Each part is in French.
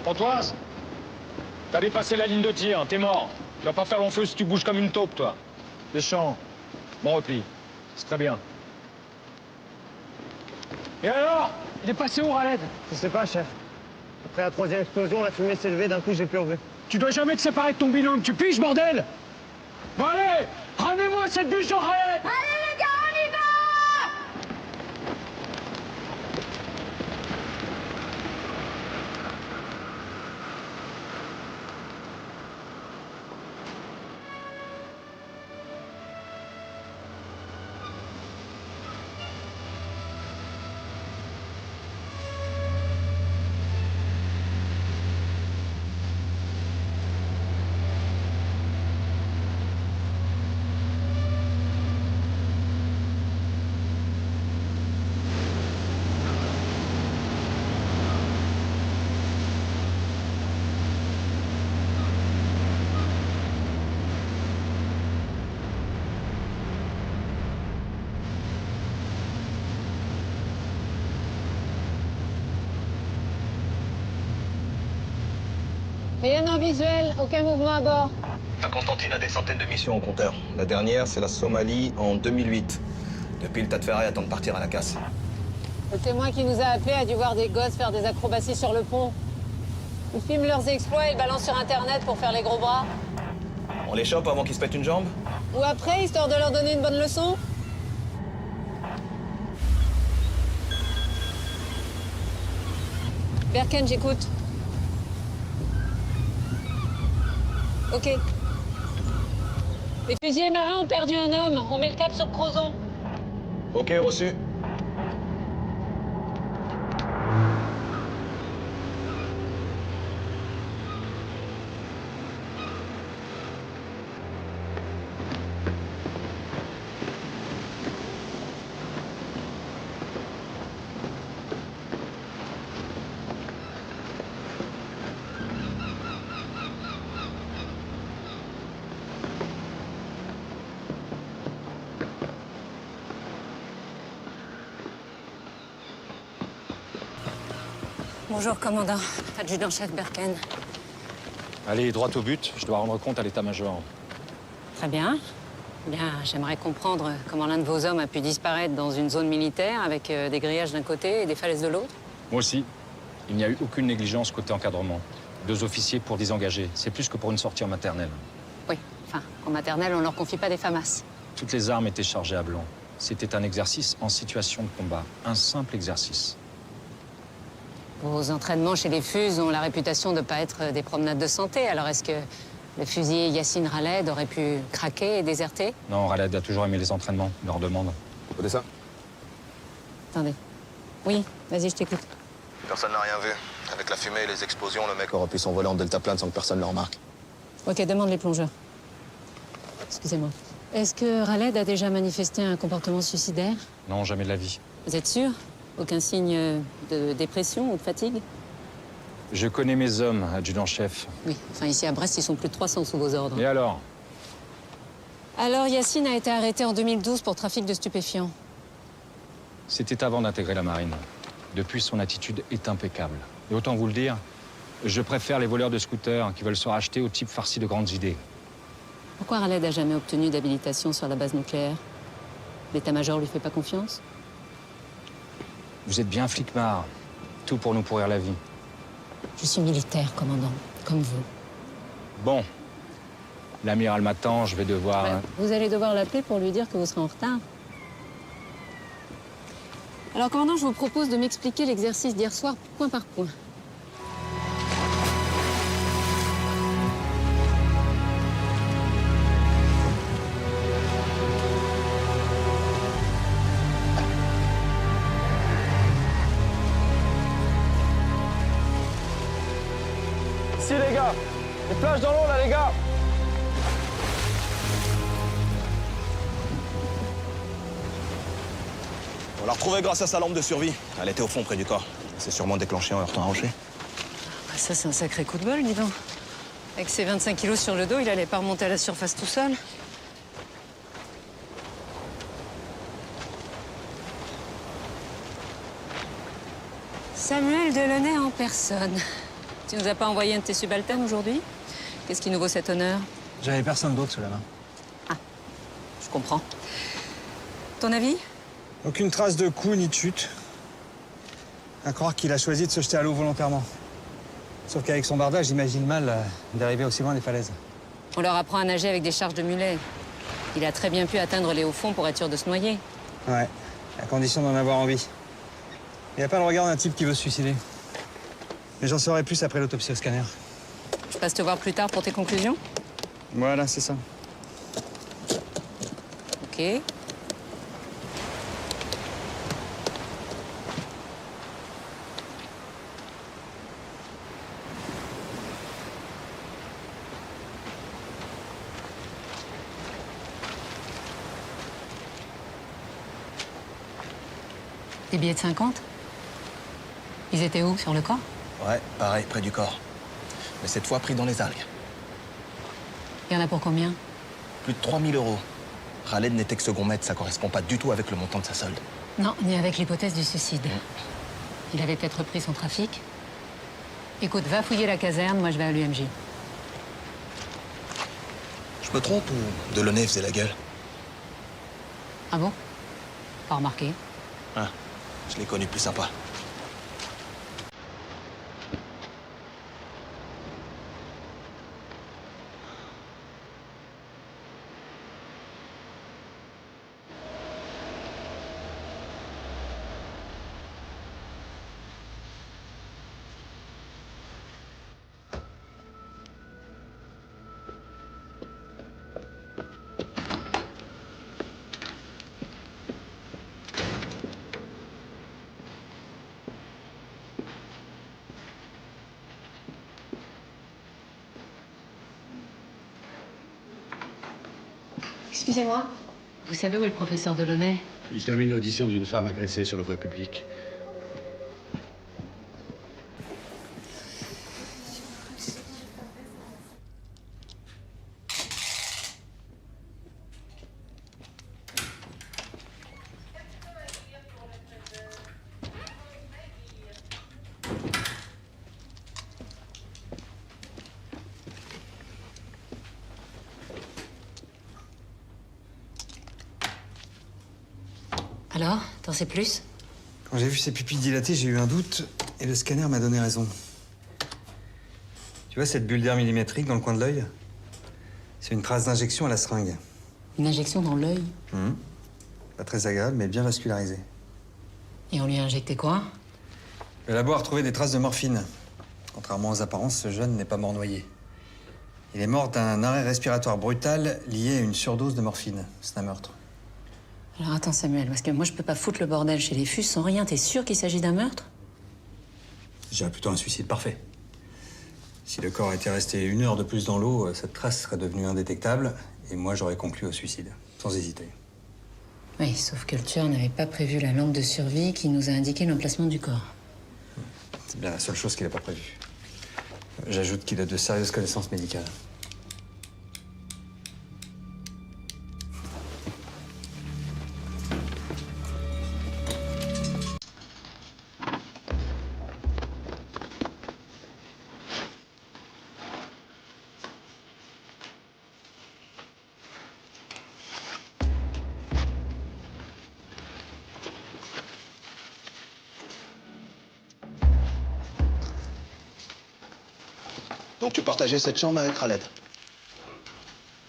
Pontoise, t'as dépassé la ligne de tir, t'es mort. Tu vas pas faire long feu si tu bouges comme une taupe, toi. Deschamps, bon repli. C'est très bien. Et alors? Il est passé où, Raled? Je sais pas, chef. Après la troisième explosion, la fumée s'est levée, d'un coup, j'ai plus revu. Tu dois jamais te séparer de ton binôme, tu piges, bordel! Bon, allez! Ramenez-moi cette bûche au Raled! Allez les gars, on y va! Rien en visuel, aucun mouvement à bord. La Constantine a des centaines de missions au compteur. La dernière, c'est la Somalie en 2008. Depuis, le tas de ferraille attend de partir à la casse. Le témoin qui nous a appelés a dû voir des gosses faire des acrobaties sur le pont. Ils filment leurs exploits et le balancent sur Internet pour faire les gros bras. On les chope avant qu'ils se pètent une jambe? Ou après, histoire de leur donner une bonne leçon. Berken, j'écoute. Ok. Les fusiliers marins ont perdu un homme. On met le cap sur Crozon. Ok, reçu. Bonjour, commandant. Adjudant-chef Berken. Allez, droit au but, je dois rendre compte à l'état-major. Très bien. Bien, j'aimerais comprendre comment l'un de vos hommes a pu disparaître dans une zone militaire avec des grillages d'un côté et des falaises de l'autre. Moi aussi. Il n'y a eu aucune négligence côté encadrement. 2 officiers pour désengager. C'est plus que pour une sortie en maternelle. Oui, enfin, en maternelle, on leur confie pas des FAMAS. Toutes les armes étaient chargées à blanc. C'était un exercice en situation de combat. Un simple exercice. Vos entraînements chez les FUS ont la réputation de ne pas être des promenades de santé. Alors est-ce que le fusilier Yassine Raled aurait pu craquer et déserter? Non, Raled a toujours aimé les entraînements, leur demande. Écoutez ça. Attendez. Oui, vas-y, je t'écoute. Personne n'a rien vu. Avec la fumée et les explosions, le mec aurait pu s'envoler en deltaplane sans que personne le remarque. Ok, demande les plongeurs. Excusez-moi. Est-ce que Raled a déjà manifesté un comportement suicidaire? Non, jamais de la vie. Vous êtes sûr? Aucun signe de dépression ou de fatigue? Je connais mes hommes, adjudant-chef. Oui, enfin ici à Brest, ils sont plus de 300 sous vos ordres. Et alors? Alors Yassine a été arrêté en 2012 pour trafic de stupéfiants. C'était avant d'intégrer la marine. Depuis, son attitude est impeccable. Et autant vous le dire, je préfère les voleurs de scooters qui veulent se racheter aux types farcis de grandes idées. Pourquoi Raled n'a jamais obtenu d'habilitation sur la base nucléaire? L'état-major lui fait pas confiance? Vous êtes bien flicmard. Tout pour nous pourrir la vie. Je suis militaire, commandant, comme vous. Bon. L'amiral m'attend, je vais devoir... Vous allez devoir l'appeler pour lui dire que vous serez en retard. Alors, commandant, je vous propose de m'expliquer l'exercice d'hier soir point par point. Ici, les gars. Les plages dans l'eau, là, les gars. On l'a retrouvée grâce à sa lampe de survie. Elle était au fond, près du corps. C'est sûrement déclenché en heurtant un rocher. Ah, ça, c'est un sacré coup de bol, dis donc. Avec ses 25 kilos sur le dos, il allait pas remonter à la surface tout seul. Samuel Delaunay en personne. Tu nous as pas envoyé un de tes subalternes aujourd'hui? Qu'est-ce qui nous vaut cet honneur? J'avais personne d'autre sous la main. Je comprends. Ton avis? Aucune trace de coup ni de chute. À croire qu'il a choisi de se jeter à l'eau volontairement. Sauf qu'avec son bardage, j'imagine mal d'arriver aussi loin des falaises. On leur apprend à nager avec des charges de mulets. Il a très bien pu atteindre les hauts fonds pour être sûr de se noyer. Ouais, à condition d'en avoir envie. Il n'y a pas le regard d'un type qui veut se suicider. Mais j'en saurai plus après l'autopsie au scanner. Je passe te voir plus tard pour tes conclusions? Voilà, c'est ça. Ok. Des billets de 50? Ils étaient où, sur le corps? Ouais, pareil, près du corps. Mais cette fois pris dans les algues. Il y en a pour combien? Plus de 3 000 €. Khaled n'était que second maître, ça correspond pas du tout avec le montant de sa solde. Non, ni avec l'hypothèse du suicide. Il avait peut-être repris son trafic. Écoute, va fouiller la caserne, moi je vais à l'UMJ. Je me trompe ou Delaunay faisait la gueule? Ah bon? Pas remarqué. Ah, je l'ai connu plus sympa. Excusez-moi. Vous savez où est le professeur Delaunay? Il termine l'audition d'une femme agressée sur le voie publique. Alors, t'en sais plus? Quand j'ai vu ses pupilles dilatées, j'ai eu un doute et le scanner m'a donné raison. Tu vois cette bulle d'air millimétrique dans le coin de l'œil? C'est une trace d'injection à la seringue. Une injection dans l'œil? Pas très agréable, mais bien vascularisée. Et on lui a injecté quoi? Le labo a retrouvé des traces de morphine. Contrairement aux apparences, ce jeune n'est pas mort noyé. Il est mort d'un arrêt respiratoire brutal lié à une surdose de morphine. C'est un meurtre. Alors attends Samuel, parce que moi je peux pas foutre le bordel chez les Fus sans rien. T'es sûr qu'il s'agit d'un meurtre? Je dirais plutôt un suicide parfait. Si le corps était resté 1 heure de plus dans l'eau, cette trace serait devenue indétectable et moi j'aurais conclu au suicide, sans hésiter. Oui, sauf que le tueur n'avait pas prévu la lampe de survie qui nous a indiqué l'emplacement du corps. C'est bien la seule chose qu'il n'a pas prévue. J'ajoute qu'il a de sérieuses connaissances médicales. Donc tu partageais cette chambre avec Khaled?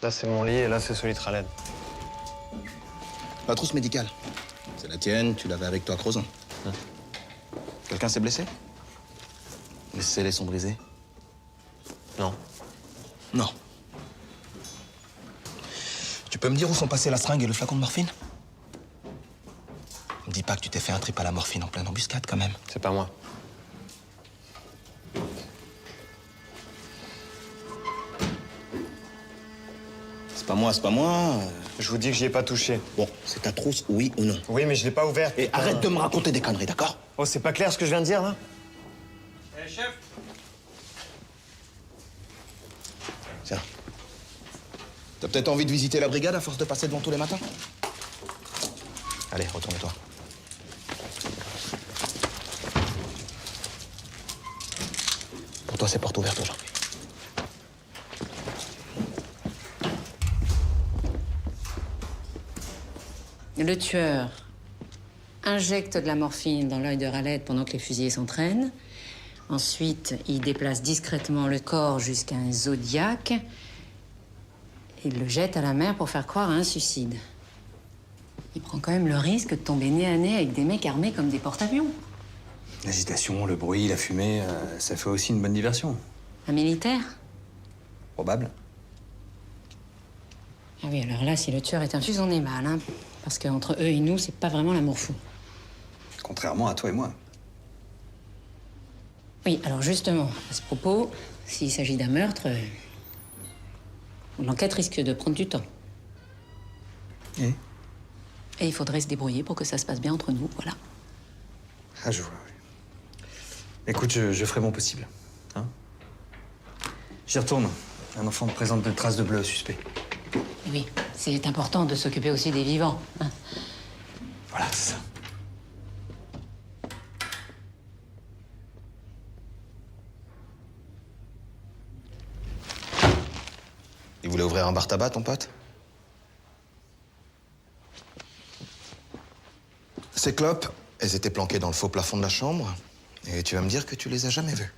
Là, c'est mon lit et là, c'est celui de Khaled. La trousse médicale. C'est la tienne, tu l'avais avec toi à Crozon. Quelqu'un s'est blessé? Les scellés sont brisés? Non. Non. Tu peux me dire où sont passés la seringue et le flacon de morphine? Me dis pas que tu t'es fait un trip à la morphine en pleine embuscade, quand même. C'est pas moi. C'est pas moi. Je vous dis que j'y ai pas touché. Bon, c'est ta trousse, oui ou non? Oui, mais je l'ai pas ouverte. Et arrête de me raconter des conneries, d'accord? Oh, c'est pas clair ce que je viens de dire, là? Chef! Tiens. T'as peut-être envie de visiter la brigade à force de passer devant tous les matins? Allez, retourne-toi. Pour toi. toi, c'est porte ouverte aujourd'hui. Le tueur injecte de la morphine dans l'œil de Raled pendant que les fusillés s'entraînent. Ensuite, il déplace discrètement le corps jusqu'à un zodiaque. Il le jette à la mer pour faire croire à un suicide. Il prend quand même le risque de tomber nez à nez avec des mecs armés comme des porte-avions. L'agitation, le bruit, la fumée, ça fait aussi une bonne diversion. Un militaire? Probable. Ah oui, alors là, si le tueur est un fusil, on est mal, hein. Parce qu'entre eux et nous, c'est pas vraiment l'amour fou. Contrairement à toi et moi. Oui, alors justement, à ce propos, s'il s'agit d'un meurtre, l'enquête risque de prendre du temps. Et il faudrait se débrouiller pour que ça se passe bien entre nous, voilà. Ah, je vois, oui. Écoute, je ferai mon possible. Hein? J'y retourne. Un enfant me présente de traces de bleu suspect. Oui, c'est important de s'occuper aussi des vivants, hein. Voilà, c'est ça. Il voulait ouvrir un bar tabac, ton pote? Ces clopes, elles étaient planquées dans le faux plafond de la chambre. Et tu vas me dire que tu les as jamais vues.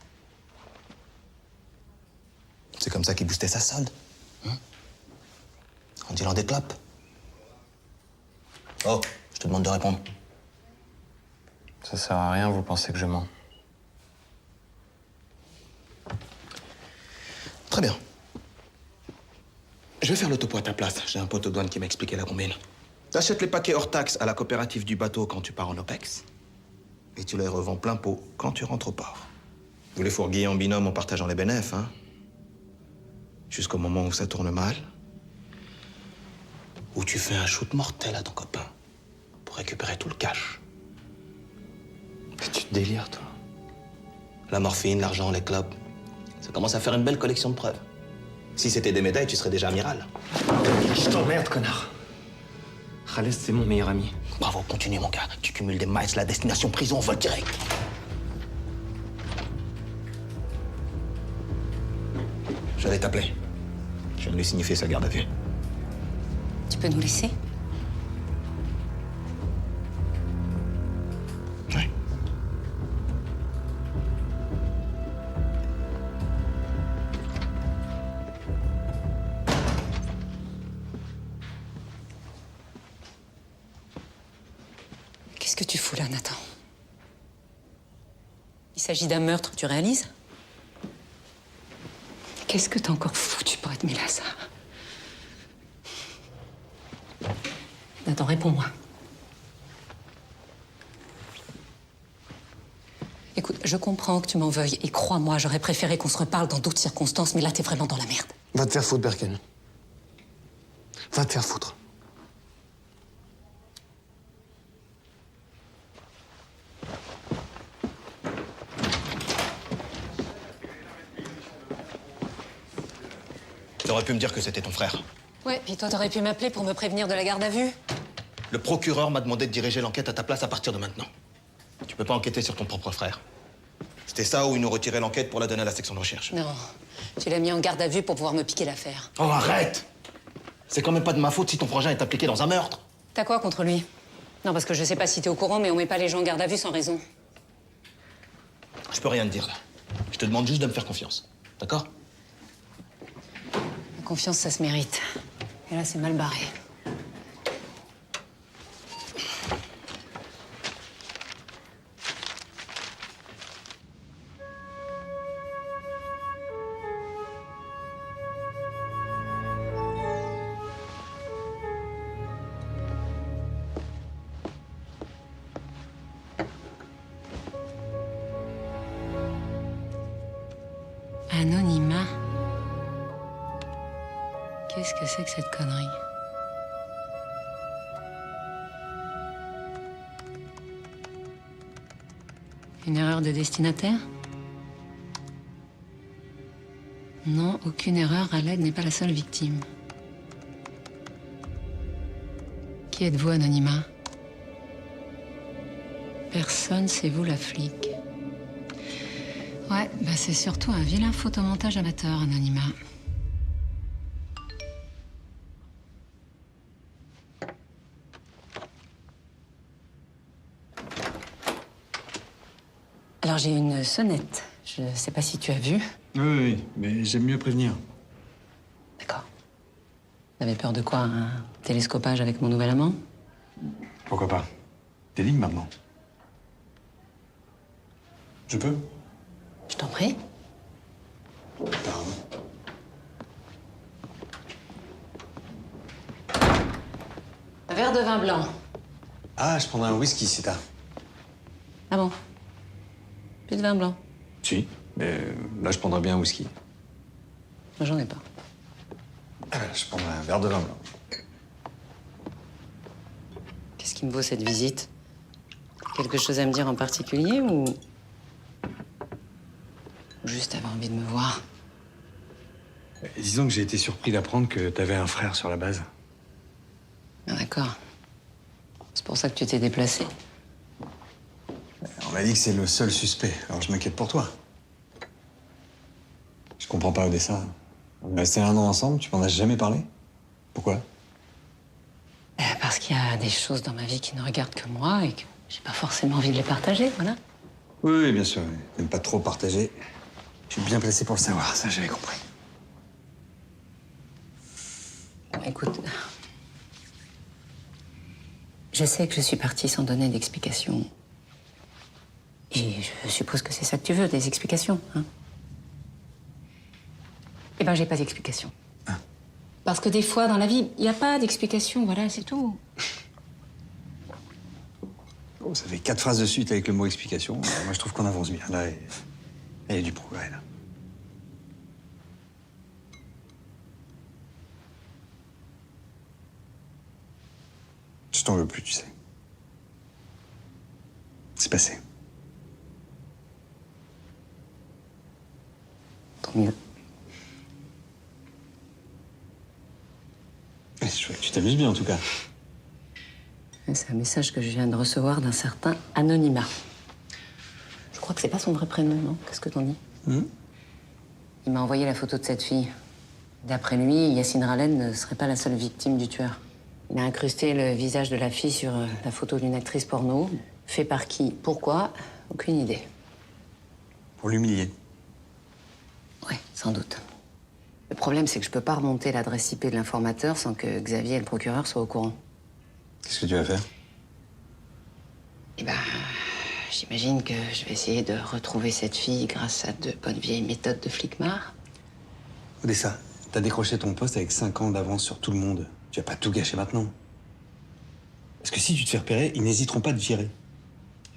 C'est comme ça qu'il boostait sa solde. Hein? En dealant des clopes. Oh, je te demande de répondre. Ça sert à rien, vous pensez que je mens. Très bien. Je vais faire le topo à ta place. J'ai un pote aux douanes qui m'a expliqué la combine. T'achètes les paquets hors taxe à la coopérative du bateau quand tu pars en OPEX. Et tu les revends plein pot quand tu rentres au port. Vous les fourguez en binôme en partageant les bénéfices, hein. Jusqu'au moment où ça tourne mal. Où tu fais un shoot mortel à ton copain pour récupérer tout le cash. Mais tu te délires, toi. La morphine, l'argent, les clubs. Ça commence à faire une belle collection de preuves. Si c'était des médailles, tu serais déjà amiral. Je t'emmerde, connard. Khaled, c'est mon meilleur ami. Bravo, continue, mon gars. Tu cumules des miles, la destination prison, vol direct. J'allais t'appeler. Je viens de lui signifier sa garde à vue. Tu peux nous laisser? Oui. Qu'est-ce que tu fous là, Nathan? Il s'agit d'un meurtre, tu réalises? Qu'est-ce que t'as encore foutu pour être mêlé à ça? Nathan, réponds-moi. Écoute, je comprends que tu m'en veuilles, et crois-moi, j'aurais préféré qu'on se reparle dans d'autres circonstances, mais là, t'es vraiment dans la merde. Va te faire foutre, Berken. Va te faire foutre. T'aurais pu me dire que c'était ton frère. Ouais, puis toi, t'aurais pu m'appeler pour me prévenir de la garde à vue. Le procureur m'a demandé de diriger l'enquête à ta place à partir de maintenant. Tu peux pas enquêter sur ton propre frère. C'était ça ou ils nous retiraient l'enquête pour la donner à la section de recherche. Non, tu l'as mis en garde à vue pour pouvoir me piquer l'affaire. Oh, arrête! C'est quand même pas de ma faute si ton frangin est impliqué dans un meurtre. T'as quoi contre lui? Non, parce que je sais pas si t'es au courant, mais on met pas les gens en garde à vue sans raison. Je peux rien te dire là. Je te demande juste de me faire confiance. D'accord? La confiance, ça se mérite. Et là, c'est mal barré. Anonymat. Qu'est-ce que c'est que cette connerie? Une erreur de destinataire? Non, aucune erreur. Khaled n'est pas la seule victime. Qui êtes-vous, Anonymat? Personne, c'est vous la flic. Ouais, bah c'est surtout un vilain photomontage amateur, Anonymat. Alors j'ai une sonnette. Je sais pas si tu as vu. Oui, mais j'aime mieux prévenir. D'accord. T'avais peur de quoi? Un télescopage avec mon nouvel amant? Pourquoi pas? T'es libre maintenant. Je peux? Je t'en prie. Pardon. Un verre de vin blanc. Ah, je prendrai un whisky si t'as. Ah bon? Plus de vin blanc? Si, mais là je prendrais bien un whisky. Moi, j'en ai pas. Je prendrais un verre de vin blanc. Qu'est-ce qui me vaut cette visite? Quelque chose à me dire en particulier ou juste avoir envie de me voir? Disons que j'ai été surpris d'apprendre que t'avais un frère sur la base. Ah, d'accord. C'est pour ça que tu t'es déplacé. On m'a dit que c'est le seul suspect, alors je m'inquiète pour toi. Je comprends pas, Odessa. On est restés 1 an ensemble, tu m'en as jamais parlé? Pourquoi? Parce qu'il y a des choses dans ma vie qui ne regardent que moi et que j'ai pas forcément envie de les partager, voilà. Oui, bien sûr. T'aimes pas trop partager. Je suis bien placé pour le savoir, ça j'avais compris. Écoute, je sais que je suis partie sans donner d'explication. Et je suppose que c'est ça que tu veux, des explications, hein? Eh ben, j'ai pas d'explication. Ah. Parce que des fois, dans la vie, il n'y a pas d'explication, voilà, c'est tout. Oh, ça fait 4 phrases de suite avec le mot explication. Moi, je trouve qu'on avance bien. Là, il y a du progrès, là. Je t'en veux plus, tu sais. C'est passé. Tant mieux. C'est chouette. Tu t'amuses bien, en tout cas. C'est un message que je viens de recevoir d'un certain Anonymat. Je crois que c'est pas son vrai prénom, non? Qu'est-ce que t'en dis? Il m'a envoyé la photo de cette fille. D'après lui, Yacine Ralen ne serait pas la seule victime du tueur. Il a incrusté le visage de la fille sur la photo d'une actrice porno. Fait par qui? Pourquoi? Aucune idée. Pour l'humilier. Ouais, sans doute. Le problème, c'est que je peux pas remonter l'adresse IP de l'informateur sans que Xavier et le procureur soient au courant. Qu'est-ce que tu vas faire? Eh ben, j'imagine que je vais essayer de retrouver cette fille grâce à de bonnes vieilles méthodes de flicmar. Odessa, t'as décroché ton poste avec 5 ans d'avance sur tout le monde. Tu vas pas tout gâcher maintenant. Parce que si tu te fais repérer, ils n'hésiteront pas à te virer.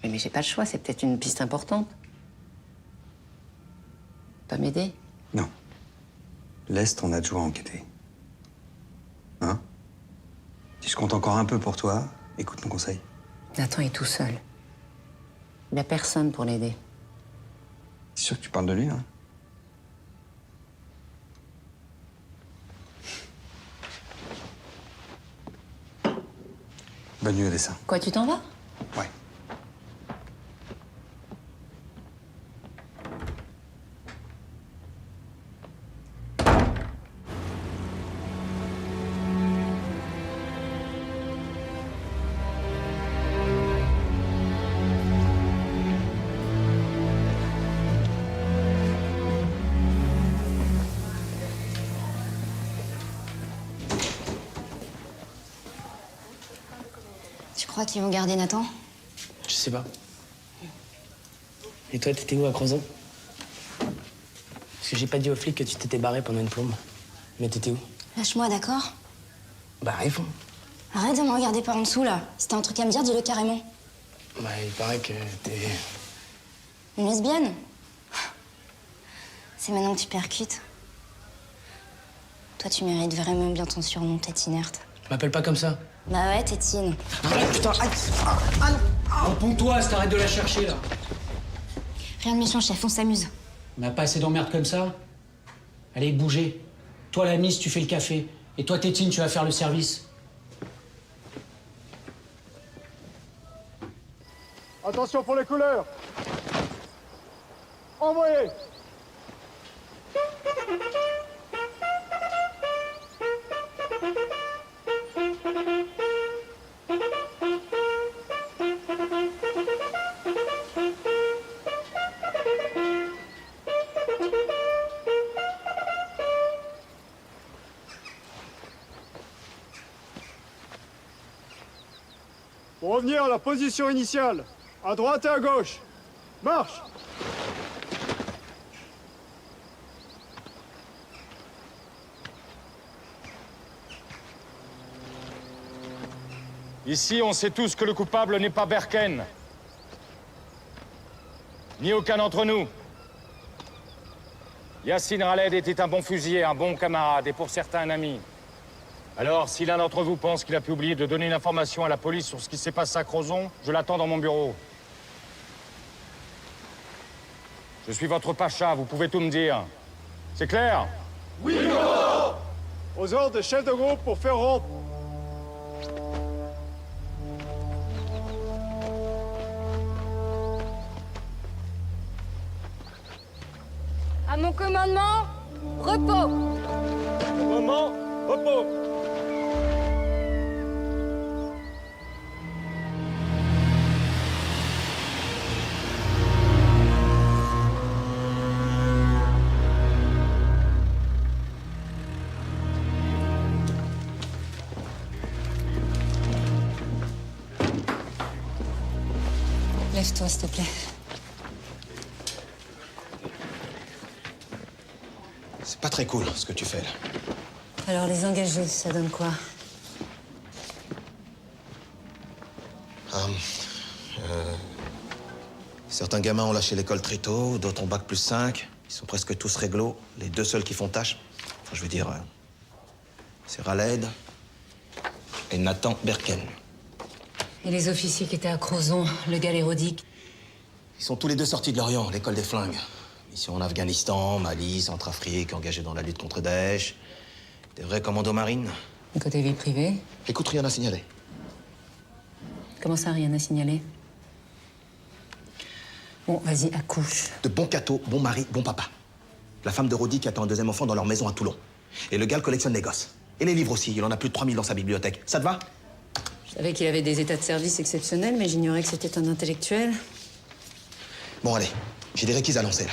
Mais j'ai pas le choix, c'est peut-être une piste importante. Pas m'aider? Non. Laisse ton adjoint enquêter. Hein? Si je compte encore un peu pour toi, écoute mon conseil. Nathan est tout seul. Il a personne pour l'aider. C'est sûr que tu parles de lui, hein? Bonne nuit, Odessa. Quoi, tu t'en vas? Ouais. Tu crois qu'ils vont garder Nathan? Je sais pas. Et toi, t'étais où à Crozon? Parce que j'ai pas dit aux flics que tu t'étais barré pendant une plombe. Mais t'étais où? Lâche-moi, d'accord? Bah, réponds. Arrête de me regarder par en dessous, là. Si t'as un truc à me dire, dis-le carrément. Bah, il paraît que t'es... Une lesbienne? C'est maintenant que tu percutes. Toi, tu mérites vraiment bien ton surnom, tête inerte. M'appelle pas comme ça. Bah ouais, tétine. Arrête, putain, arrête. Réponds-toi, t'arrêtes de la chercher, là. Rien de méchant, chef, on s'amuse. On n'a pas assez d'emmerdes comme ça. Allez, bougez. Toi, la Miss, tu fais le café. Et toi, Tétine, tu vas faire le service. Attention pour les couleurs. envoyez. Pour revenir à la position initiale, à droite et à gauche. Marche! Ici, on sait tous que le coupable n'est pas Berken. Ni aucun d'entre nous. Yacine Raled était un bon fusilier, un bon camarade, et pour certains, un ami. Alors, si l'un d'entre vous pense qu'il a pu oublier de donner une information à la police sur ce qui s'est passé à Crozon, je l'attends dans mon bureau. Je suis votre pacha, vous pouvez tout me dire. C'est clair? Oui, commandant! Aux ordres des chefs de groupe pour faire rompre. À mon commandement, repos. Moment, repos. Lève-toi, s'il te plaît. C'est pas très cool, ce que tu fais, là. Alors, les engagés, ça donne quoi? Certains gamins ont lâché l'école très tôt, d'autres ont bac plus 5. Ils sont presque tous réglo. Les deux seuls qui font tâche, enfin, je veux dire, c'est Raled et Nathan Berken. Et les officiers qui étaient à Crozon, le gars l'érodique? Ils sont tous les deux sortis de l'Orient, l'école des flingues. Mission en Afghanistan, Mali, Centrafrique, engagés dans la lutte contre Daesh. Des vrais commandos marines. Et côté vie privée? Écoute, rien à signaler. Comment ça, rien à signaler? Bon, vas-y, accouche. De bons cathos, bon mari, bon papa. La femme de Rodi qui attend un deuxième enfant dans leur maison à Toulon. Et le gars le collectionne les gosses. Et les livres aussi, il en a plus de 3000 dans sa bibliothèque. Ça te va? Je savais qu'il avait des états de service exceptionnels, mais j'ignorais que c'était un intellectuel. Bon, allez, j'ai des réquis à lancer, là.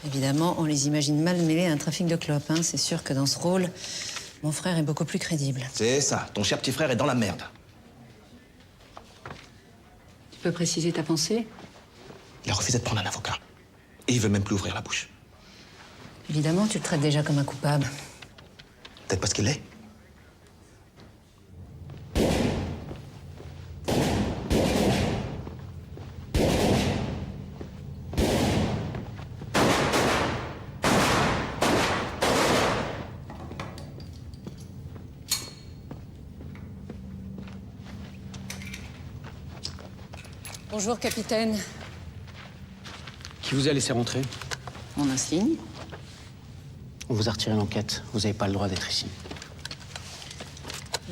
Évidemment, on les imagine mal mêlés à un trafic de clopes. Hein. C'est sûr que dans ce rôle, mon frère est beaucoup plus crédible. C'est ça, ton cher petit frère est dans la merde. Tu peux préciser ta pensée? Il a refusé de prendre un avocat. Et il veut même plus ouvrir la bouche. Évidemment, tu le traites déjà comme un coupable. Peut-être parce qu'il l'est. Bonjour, capitaine. Qui vous a laissé rentrer? Mon insigne. On vous a retiré l'enquête. Vous n'avez pas le droit d'être ici.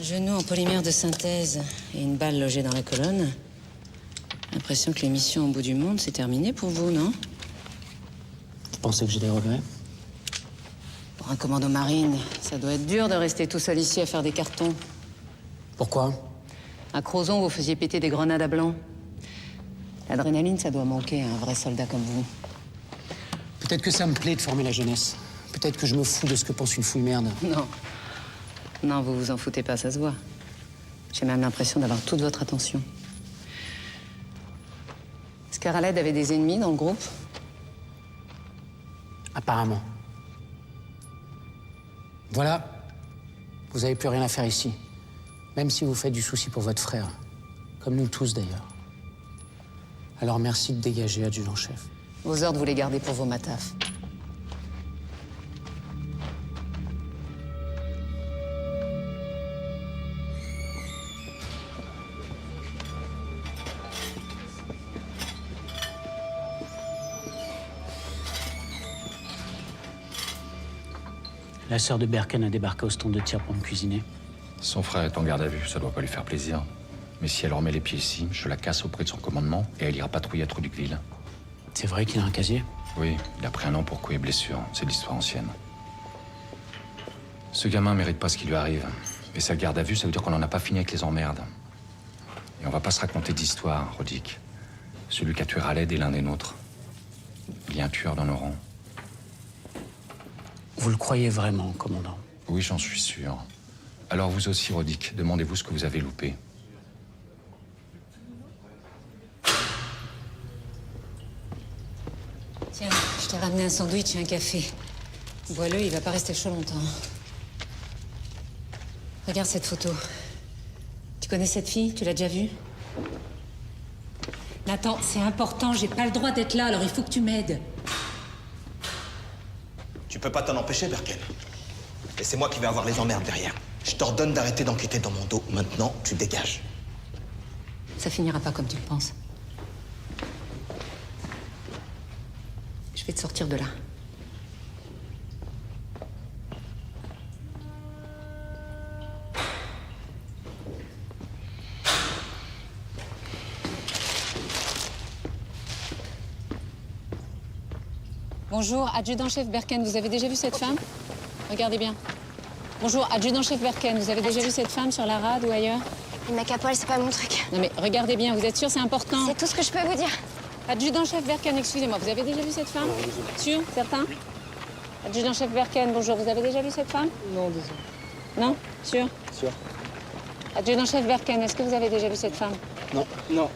Genou en polymère de synthèse et une balle logée dans la colonne. L'impression que l'émission au bout du monde, c'est terminé pour vous, non? Vous pensez que j'ai des regrets? Pour un commando marine, ça doit être dur de rester tout seul ici à faire des cartons. Pourquoi? À Crozon, vous faisiez péter des grenades à blanc. L'adrénaline, ça doit manquer à un vrai soldat comme vous. Peut-être que ça me plaît de former la jeunesse. Peut-être que je me fous de ce que pense une fouille merde. Non. Non, vous vous en foutez pas, ça se voit. J'ai même l'impression d'avoir toute votre attention. Est-ce qu'Araled avait des ennemis dans le groupe? Apparemment. Voilà. Vous avez plus rien à faire ici. Même si vous faites du souci pour votre frère. Comme nous tous, d'ailleurs. Alors merci de dégager, adjudant-chef. Vos ordres, vous les gardez pour vos matafs. La sœur de Berken a débarqué au stand de tir pour me cuisiner. Son frère est en garde à vue, ça doit pas lui faire plaisir. Mais si elle remet les pieds ici, je la casse auprès de son commandement et elle ira patrouiller à Truducville. C'est vrai qu'il a un casier? Oui, il a pris un an pour coups et blessures. C'est de l'histoire ancienne. Ce gamin mérite pas ce qui lui arrive. Et sa garde à vue, ça veut dire qu'on n'en a pas fini avec les emmerdes. Et on va pas se raconter d'histoire, Rodic. Celui qui a tué Raled est l'un des nôtres. Il y a un tueur dans nos rangs. Vous le croyez vraiment, commandant? Oui, j'en suis sûr. Alors vous aussi, Rodic, demandez-vous ce que vous avez loupé. Tiens, je t'ai ramené un sandwich et un café. Bois-le, il va pas rester chaud longtemps. Regarde cette photo. Tu connais cette fille? Tu l'as déjà vue? Nathan, c'est important, j'ai pas le droit d'être là, alors il faut que tu m'aides. Tu peux pas t'en empêcher, Berken. Et c'est moi qui vais avoir les emmerdes derrière. Je t'ordonne d'arrêter d'enquêter dans mon dos. Maintenant, tu dégages. Ça finira pas comme tu le penses. Je vais te sortir de là. Bonjour, adjudant-chef Berken, vous avez déjà vu cette femme? Regardez bien. Bonjour, adjudant-chef Berken, vous avez déjà vu cette femme sur la rade ou ailleurs? Les mecs à poil, c'est pas mon truc. Non mais regardez bien, vous êtes sûr, c'est important? C'est tout ce que je peux vous dire. Adjudant-chef Berken, excusez-moi, vous avez déjà vu cette femme? Sûr? Certain? Adjudant-chef Berken, bonjour, vous avez déjà vu cette femme? Non, désolé. Non? Sûr? Sûr. Adjudant-chef Berken, est-ce que vous avez déjà vu cette femme? Non. Non.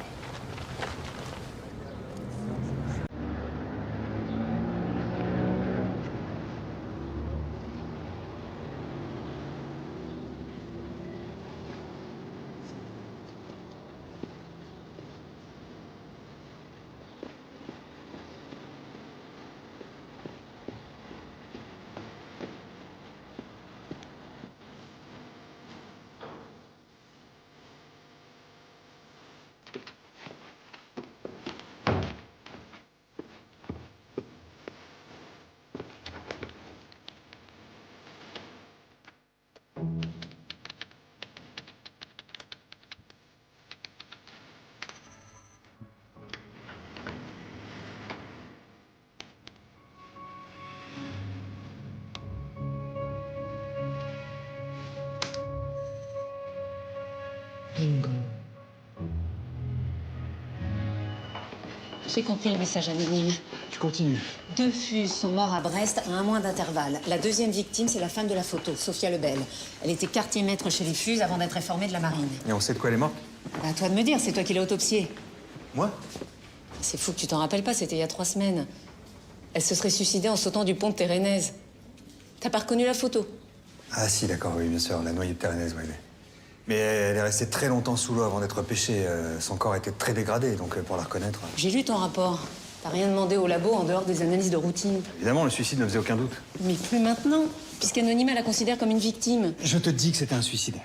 J'ai compris le message anonyme. Tu continues. 2 fuses sont morts à Brest à 1 mois d'intervalle. La deuxième victime, c'est la femme de la photo, Sophia Lebel. Elle était quartier-maître chez les Fuses avant d'être réformée de la marine. Et on sait de quoi elle est morte? Bah, à toi de me dire, c'est toi qui l'as autopsiée. Moi? C'est fou que tu t'en rappelles pas, c'était il y a 3 semaines. Elle se serait suicidée en sautant du pont de Térénèse. T'as pas reconnu la photo? Ah si, d'accord, oui, bien sûr, la noyée de Térénèse, oui. Mais elle est restée très longtemps sous l'eau avant d'être pêchée. Son corps était très dégradé, donc pour la reconnaître... J'ai lu ton rapport. T'as rien demandé au labo en dehors des analyses de routine. Évidemment, le suicide ne faisait aucun doute. Mais plus maintenant, puisqu'Anonyme la considère comme une victime. Je te dis que c'était un suicide.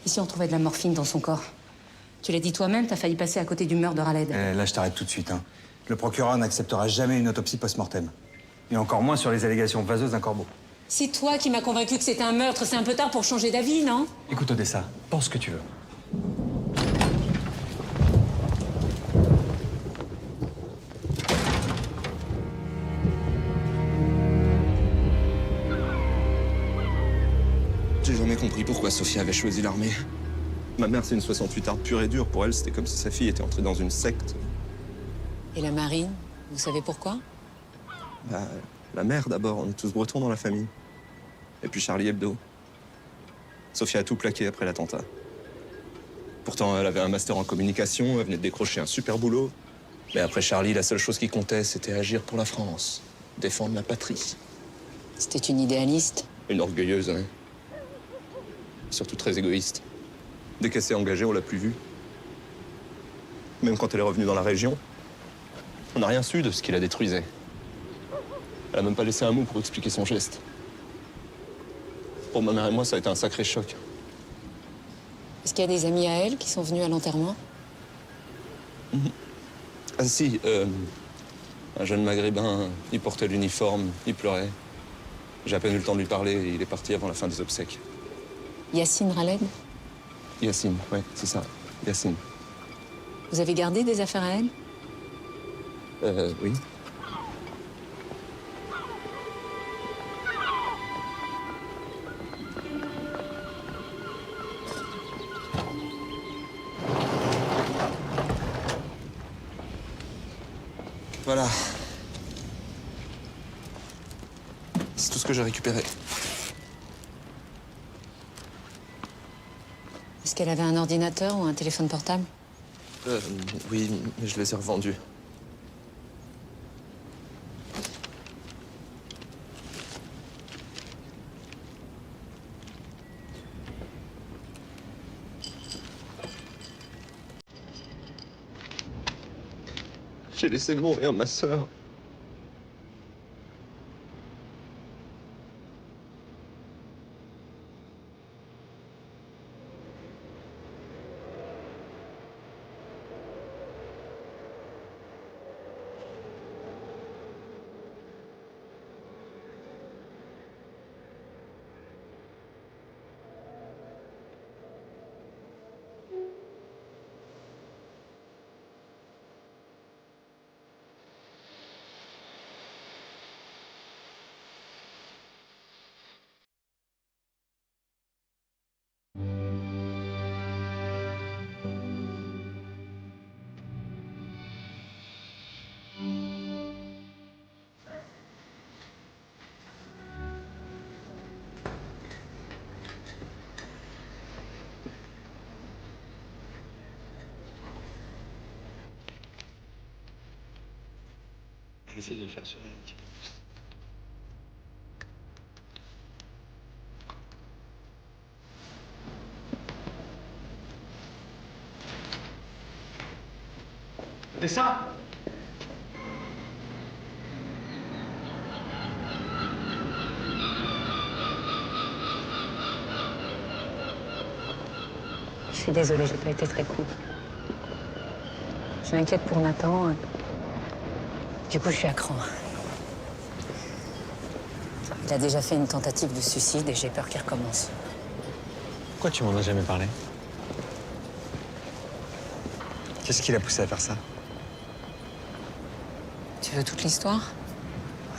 Et si on trouvait de la morphine dans son corps? Tu l'as dit toi-même, t'as failli passer à côté du meurtre de Raled. Là, je t'arrête tout de suite. Hein. Le procureur n'acceptera jamais une autopsie post-mortem. Et encore moins sur les allégations vaseuses d'un corbeau. C'est toi qui m'as convaincu que c'était un meurtre. C'est un peu tard pour changer d'avis, non? Écoute, Odessa, pense ce que tu veux. J'ai jamais compris pourquoi Sophia avait choisi l'armée. Ma mère, c'est une 68arde pure et dure. Pour elle, c'était comme si sa fille était entrée dans une secte. Et la marine? Vous savez pourquoi? Bah, la mère, d'abord. On est tous bretons dans la famille. Et puis Charlie Hebdo. Sophia a tout plaqué après l'attentat. Pourtant, elle avait un master en communication, elle venait de décrocher un super boulot. Mais après Charlie, la seule chose qui comptait, c'était agir pour la France. Défendre la patrie. C'était une idéaliste. Une orgueilleuse, hein. Surtout très égoïste. Dès qu'elle s'est engagée, on l'a plus vue. Même quand elle est revenue dans la région, on n'a rien su de ce qui la détruisait. Elle a même pas laissé un mot pour expliquer son geste. Pour ma mère et moi, ça a été un sacré choc. Est-ce qu'il y a des amis à elle qui sont venus à l'enterrement? Ah si, un jeune maghrébin, il portait l'uniforme, il pleurait. J'ai à peine eu le temps de lui parler et il est parti avant la fin des obsèques. Yacine Raled? Yacine, ouais, c'est ça, Yacine. Vous avez gardé des affaires à elle? Oui. Voilà. C'est tout ce que j'ai récupéré. Est-ce qu'elle avait un ordinateur ou un téléphone portable? Oui, mais je les ai revendus. J'ai laissé mourir ma sœur. J'essaie de le faire sur un petit peu. C'est ça? Je suis désolée, j'ai pas été très cool. Je m'inquiète pour Nathan. Du coup, je suis à cran. Il a déjà fait une tentative de suicide et j'ai peur qu'il recommence. Pourquoi tu m'en as jamais parlé? Qu'est-ce qui l'a poussé à faire ça? Tu veux toute l'histoire?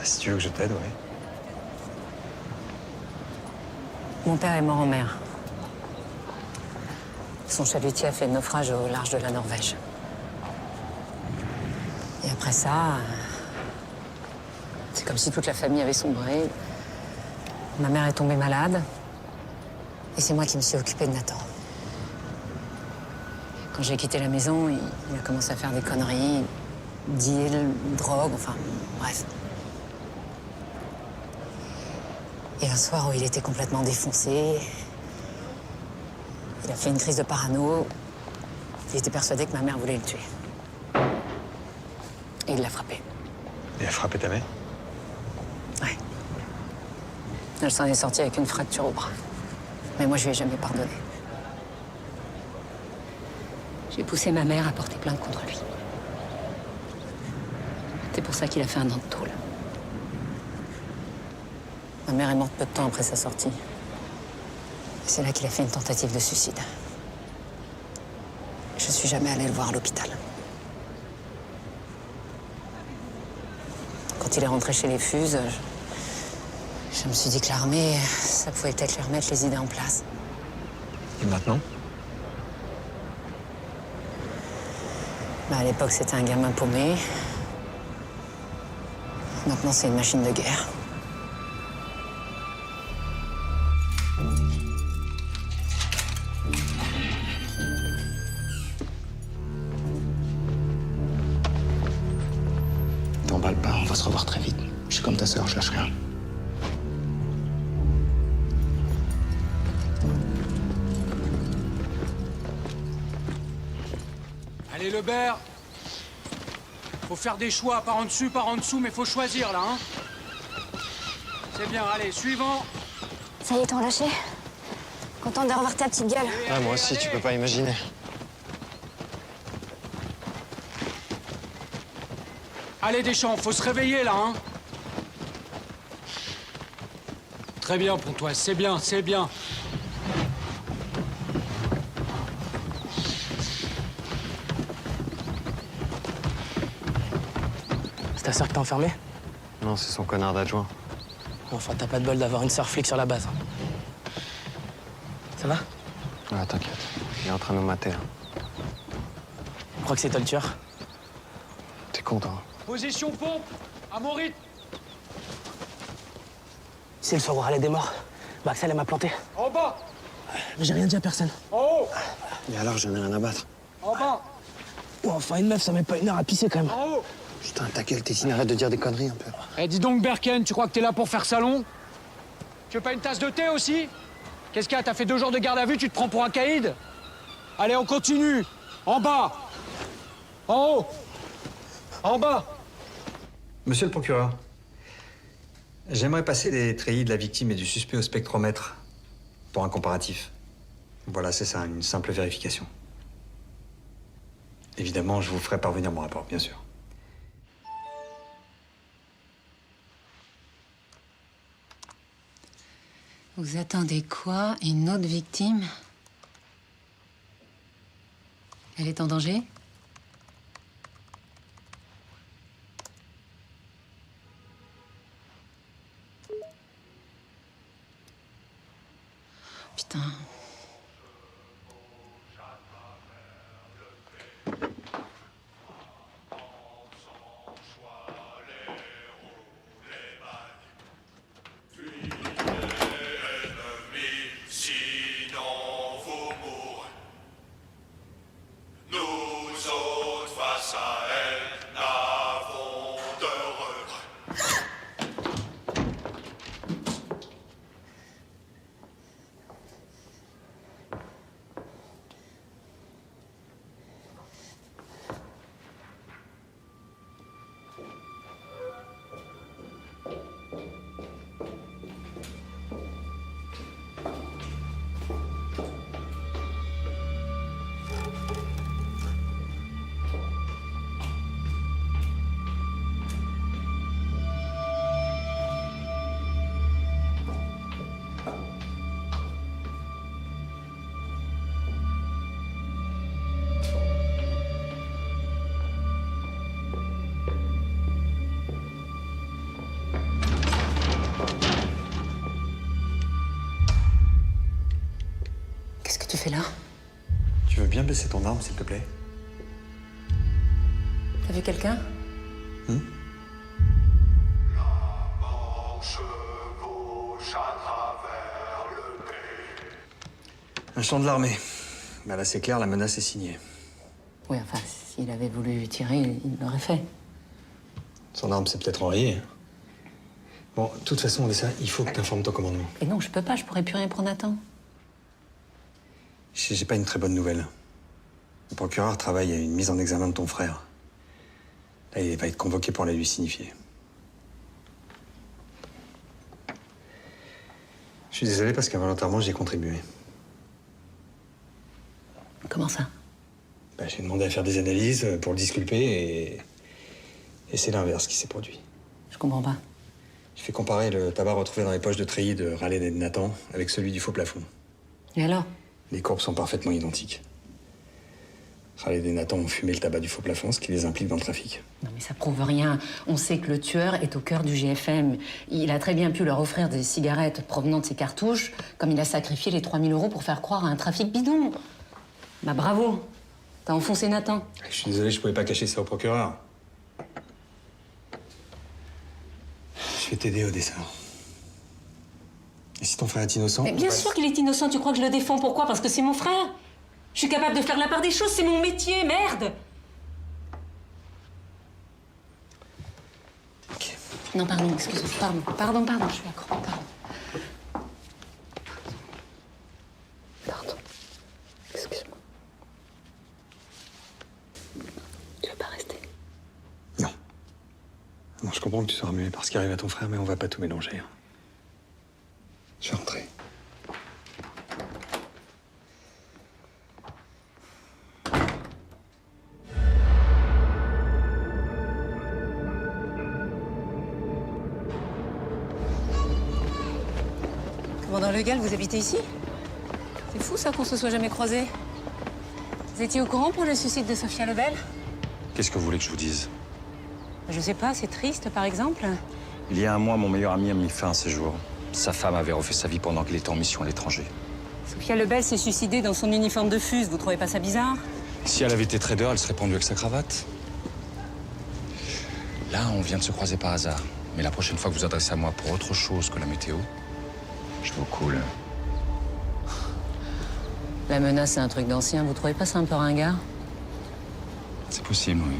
Ah, si tu veux que je t'aide, oui. Mon père est mort en mer. Son chalutier a fait naufrage au large de la Norvège. Et après ça, c'est comme si toute la famille avait sombré. Ma mère est tombée malade. Et c'est moi qui me suis occupée de Nathan. Quand j'ai quitté la maison, il a commencé à faire des conneries. Deal, drogue, enfin, bref. Et un soir où il était complètement défoncé, il a fait une crise de parano. Il était persuadé que ma mère voulait le tuer. Et il l'a frappé. Il a frappé ta mère? Ouais. Elle s'en est sortie avec une fracture au bras. Mais moi, je lui ai jamais pardonné. J'ai poussé ma mère à porter plainte contre lui. C'est pour ça qu'il a fait un an de tôle. Ma mère est morte peu de temps après sa sortie. Et c'est là qu'il a fait une tentative de suicide. Je suis jamais allée le voir à l'hôpital. Quand il est rentré chez les Fuses, je me suis dit que l'armée, ça pouvait peut-être lui remettre les idées en place. Et maintenant? À l'époque, c'était un gamin paumé. Maintenant, c'est une machine de guerre. T'emballe pas, on va se revoir très vite. Je suis comme ta sœur, je lâche rien. Allez, Lebert. Faut faire des choix, par en dessus, par en dessous, mais faut choisir, là, hein. C'est bien, allez, suivant. Ça y est, t'en lâché? Contente de revoir ta petite gueule. Ah, moi aussi, tu peux pas imaginer. Allez, Deschamps, faut se réveiller, là, hein. Très bien, Pontoise, c'est bien, c'est bien. C'est ta sœur qui t'a enfermé? Non, c'est son connard d'adjoint. Enfin, t'as pas de bol d'avoir une sœur flic sur la base. Ça va? Ah, t'inquiète. Il est en train de nous mater, là. Tu crois que c'est toi le tueur? T'es content? Position pompe, à mon rythme. Si le soir où Khaled est mort, Axel, elle m'a planté. En bas, Mais j'ai rien dit à personne. en haut, Et alors, j'en ai rien à battre. en bas, Oh, enfin, une meuf, ça met pas une heure à pisser quand même. en haut. Putain, ta gueule, Tétine, arrête de dire des conneries un peu. Eh, dis donc, Berken, tu crois que t'es là pour faire salon? Tu veux pas une tasse de thé aussi? Qu'est-ce qu'il y a? T'as fait 2 jours de garde à vue, tu te prends pour un caïd? Allez, on continue. En bas. En haut. En bas. Monsieur le procureur, j'aimerais passer les treillis de la victime et du suspect au spectromètre pour un comparatif. Voilà, c'est ça, une simple vérification. Évidemment, je vous ferai parvenir mon rapport, bien sûr. Vous attendez quoi? Une autre victime? Elle est en danger? Putain. Qu'est-ce que tu fais là? Tu veux bien baisser ton arme, s'il te plaît? T'as vu quelqu'un? Un champ de l'armée. Bah là, c'est clair, la menace est signée. Oui, enfin, s'il avait voulu tirer, il l'aurait fait. Son arme s'est peut-être enrayée. Bon, de toute façon, Odessa, il faut que tu informes ton commandement. Et non, je peux pas, je pourrais plus rien prendre à temps. J'ai pas une très bonne nouvelle. Le procureur travaille à une mise en examen de ton frère. Là, il va être convoqué pour la lui signifier. Je suis désolé parce qu'involontairement, j'y ai contribué. Comment ça? Bah, j'ai demandé à faire des analyses pour le disculper et c'est l'inverse qui s'est produit. Je comprends pas. J'ai fait comparer le tabac retrouvé dans les poches de treillis de Khaled et de Nathan avec celui du faux plafond. Et alors? Les courbes sont parfaitement identiques. Khaled et Nathan ont fumé le tabac du faux plafond, ce qui les implique dans le trafic. Non, mais ça prouve rien. On sait que le tueur est au cœur du GFM. Il a très bien pu leur offrir des cigarettes provenant de ses cartouches, comme il a sacrifié les 3 000 € pour faire croire à un trafic bidon. Bah bravo. T'as enfoncé Nathan. Je suis désolé, je pouvais pas cacher ça au procureur. Je vais t'aider, Odessa. Et si ton frère est innocent... Mais bien sûr qu'il est innocent. Tu crois que je le défends? Pourquoi? Parce que c'est mon frère. Je suis capable de faire la part des choses. C'est mon métier, merde. Ok. Non, pardon, excuse-moi. Pardon, je suis accro. Pardon. Excuse-moi. Tu veux pas rester? Non. Non, je comprends que tu sois remué par ce qui arrive à ton frère, mais on va pas tout mélanger. Je vais rentrer. Commandant Le Gall, vous habitez ici? C'est fou ça qu'on se soit jamais croisés. Vous étiez au courant pour le suicide de Sophia Lebel? Qu'est-ce que vous voulez que je vous dise? Je sais pas, c'est triste par exemple. Il y a un mois, mon meilleur ami a mis fin à ses jours. Sa femme avait refait sa vie pendant qu'il était en mission à l'étranger. Sophia Lebel s'est suicidée dans son uniforme de fuse, vous trouvez pas ça bizarre? Si elle avait été trader, elle serait pendue avec sa cravate. Là, on vient de se croiser par hasard. Mais la prochaine fois que vous adressez à moi pour autre chose que la météo, je vous coule. La menace, c'est un truc d'ancien. Vous trouvez pas ça un peu ringard? C'est possible, oui.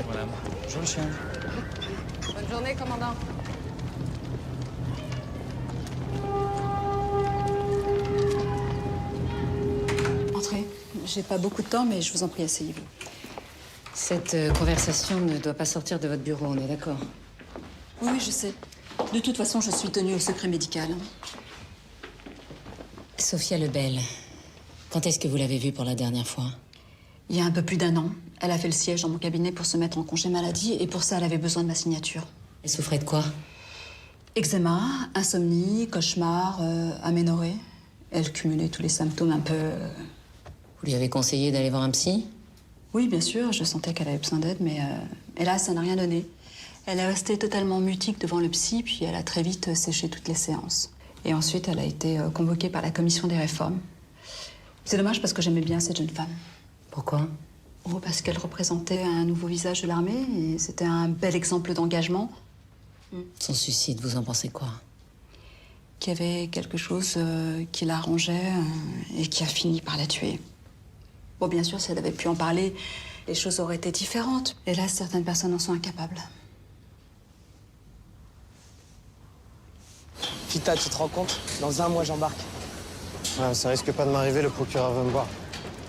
Voilà. Bonjour, monsieur. Bonne journée, commandant. Entrez. J'ai pas beaucoup de temps, mais je vous en prie, asseyez-vous. Cette conversation ne doit pas sortir de votre bureau, on est d'accord? Oui, oui, je sais. De toute façon, je suis tenue au secret médical. Sophia Lebel, quand est-ce que vous l'avez vue pour la dernière fois? Il y a un peu plus d'1 an, elle a fait le siège dans mon cabinet pour se mettre en congé maladie, et pour ça, elle avait besoin de ma signature. Elle souffrait de quoi? Eczéma, insomnie, cauchemar, aménorrhée. Elle cumulait tous les symptômes un peu... Vous lui avez conseillé d'aller voir un psy? Oui, bien sûr, je sentais qu'elle avait besoin d'aide, mais hélas, ça n'a rien donné. Elle est restée totalement mutique devant le psy, puis elle a très vite séché toutes les séances. Et ensuite, elle a été convoquée par la commission des réformes. C'est dommage parce que j'aimais bien cette jeune femme. Pourquoi? Oh, parce qu'elle représentait un nouveau visage de l'armée et c'était un bel exemple d'engagement. Son suicide, vous en pensez quoi? Qu'il y avait quelque chose qui l'arrangeait et qui a fini par la tuer. Bon, bien sûr, si elle avait pu en parler, les choses auraient été différentes. Et là, certaines personnes en sont incapables. Kita, tu te rends compte? Dans 1 mois, j'embarque. Ouais, ça risque pas de m'arriver, le procureur va me voir.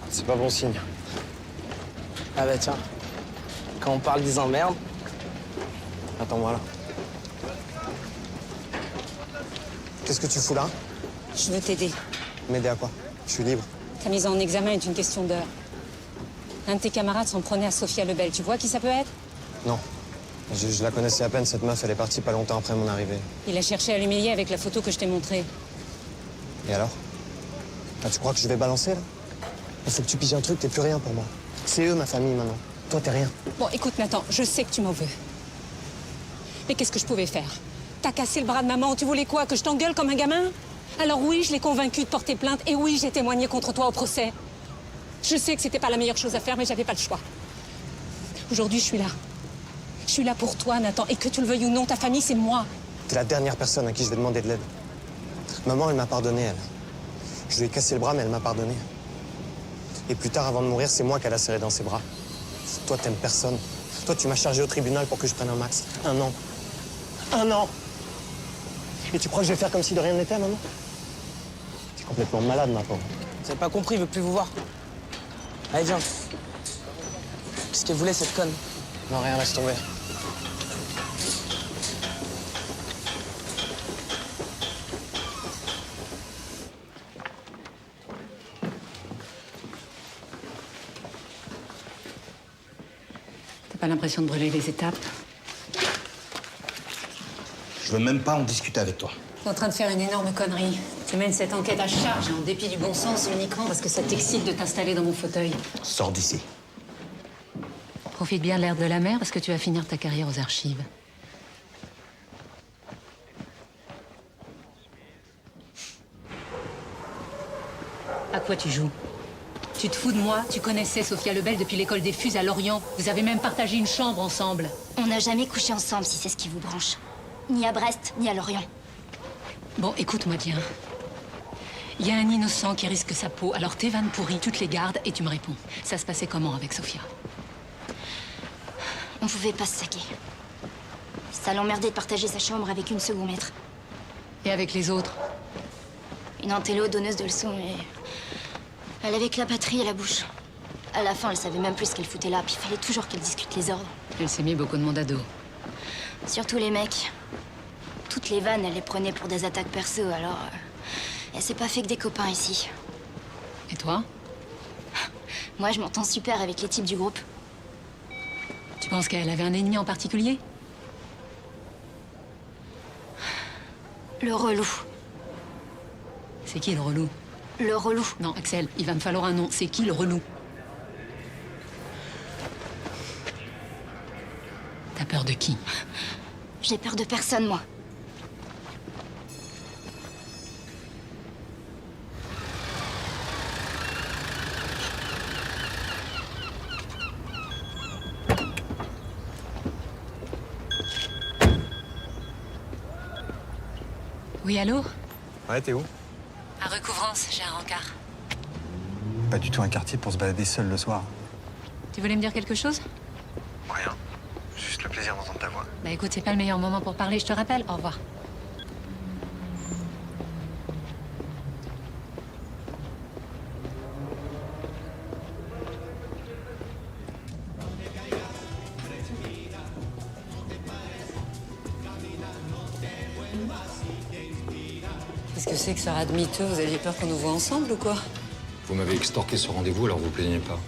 C'est pas bon signe. Ah bah tiens, quand on parle des emmerdes... Attends-moi là. Qu'est-ce que tu fous là? Je veux t'aider. M'aider à quoi? Je suis libre. Ta mise en examen est une question d'heure. Un de tes camarades s'en prenait à Sophia Lebel. Tu vois qui ça peut être? Non. Je la connaissais à peine, cette meuf, elle est partie pas longtemps après mon arrivée. Il a cherché à l'humilier avec la photo que je t'ai montrée. Et alors? Ah, tu crois que je vais balancer là? Il faut que tu piges un truc, t'es plus rien pour moi. C'est eux ma famille maintenant. Toi t'es rien. Bon, écoute Nathan, je sais que tu m'en veux. Mais qu'est-ce que je pouvais faire? T'as cassé le bras de maman, tu voulais quoi? Que je t'engueule comme un gamin? Alors oui, je l'ai convaincu de porter plainte, et oui, j'ai témoigné contre toi au procès. Je sais que c'était pas la meilleure chose à faire, mais j'avais pas le choix. Aujourd'hui, je suis là. Je suis là pour toi, Nathan, et que tu le veuilles ou non, ta famille, c'est moi. T'es la dernière personne à qui je vais demander de l'aide. Maman, elle m'a pardonné, elle. Je lui ai cassé le bras, mais elle m'a pardonné. Et plus tard, avant de mourir, c'est moi qu'elle a serré dans ses bras. Toi, t'aimes personne. Toi, tu m'as chargé au tribunal pour que je prenne un max. 1 an. 1 an! Et tu crois que je vais faire comme si de rien n'était, maman? T'es complètement malade, ma pauvre. Vous avez pas compris, il veut plus vous voir. Allez, viens. Qu'est-ce qu'elle voulait, cette conne? Non, rien, laisse tomber. T'as pas l'impression de brûler les étapes? Je veux même pas en discuter avec toi. T'es en train de faire une énorme connerie. Tu mènes cette enquête à charge, en dépit du bon sens, uniquement parce que ça t'excite de t'installer dans mon fauteuil. Sors d'ici. Profite bien de l'air de la mer, parce que tu vas finir ta carrière aux archives. À quoi tu joues? Tu te fous de moi? Tu connaissais Sophia Lebel depuis l'école des Fuses à Lorient. Vous avez même partagé une chambre ensemble. On n'a jamais couché ensemble, si c'est ce qui vous branche. Ni à Brest, ni à Lorient. Bon, écoute-moi bien. Il y a un innocent qui risque sa peau, alors tes vannes pourries, tu te les gardes et tu me réponds. Ça se passait comment avec Sophia? On pouvait pas se saquer. Ça l'emmerdait de partager sa chambre avec une second maître. Et avec les autres? Une antélo donneuse de leçons et... Elle avait que la patrie à la bouche. À la fin, elle savait même plus ce qu'elle foutait là, puis il fallait toujours qu'elle discute les ordres. Elle s'est mis beaucoup de monde à dos. Surtout les mecs. Toutes les vannes, elle les prenait pour des attaques perso, alors... elle s'est pas fait que des copains ici. Et toi? Moi, je m'entends super avec les types du groupe. Tu penses qu'elle avait un ennemi en particulier? Le relou. C'est qui le relou? Le relou. Non, Axel, il va me falloir un nom. C'est qui le relou? T'as peur de qui? J'ai peur de personne, moi. Oui, allô? Ouais, t'es où? À Recouvrance, j'ai un rencard. Pas du tout un quartier pour se balader seul le soir. Tu voulais me dire quelque chose? Rien. Juste le plaisir d'entendre ta voix. Bah écoute, c'est pas le meilleur moment pour parler, je te rappelle. Au revoir. Qu'est-ce que c'est que ce rat de miteux? Vous aviez peur qu'on nous voit ensemble ou quoi? Vous m'avez extorqué ce rendez-vous, alors vous plaignez pas.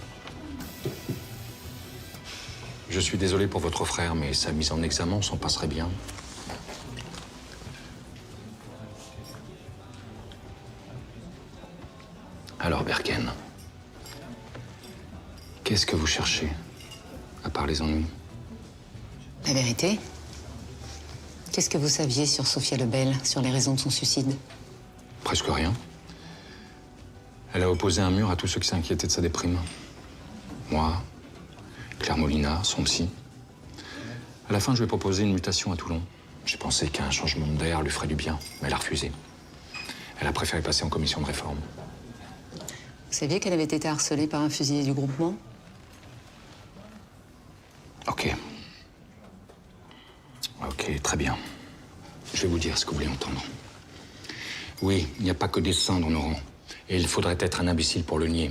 Je suis désolé pour votre frère, mais sa mise en examen s'en passerait bien. Alors, Berken, qu'est-ce que vous cherchez, à part les ennuis? La vérité? Qu'est-ce que vous saviez sur Sophia Lebel, sur les raisons de son suicide? Presque rien. Elle a opposé un mur à tous ceux qui s'inquiétaient de sa déprime. Moi, Claire Molina, son psy. À la fin, je lui ai proposé une mutation à Toulon. J'ai pensé qu'un changement d'air lui ferait du bien, mais elle a refusé. Elle a préféré passer en commission de réforme. Vous saviez qu'elle avait été harcelée par un fusilier du groupement? Ok. Ok, très bien. Je vais vous dire ce que vous voulez entendre. Oui, il n'y a pas que des saints dans nos rangs. Et il faudrait être un imbécile pour le nier.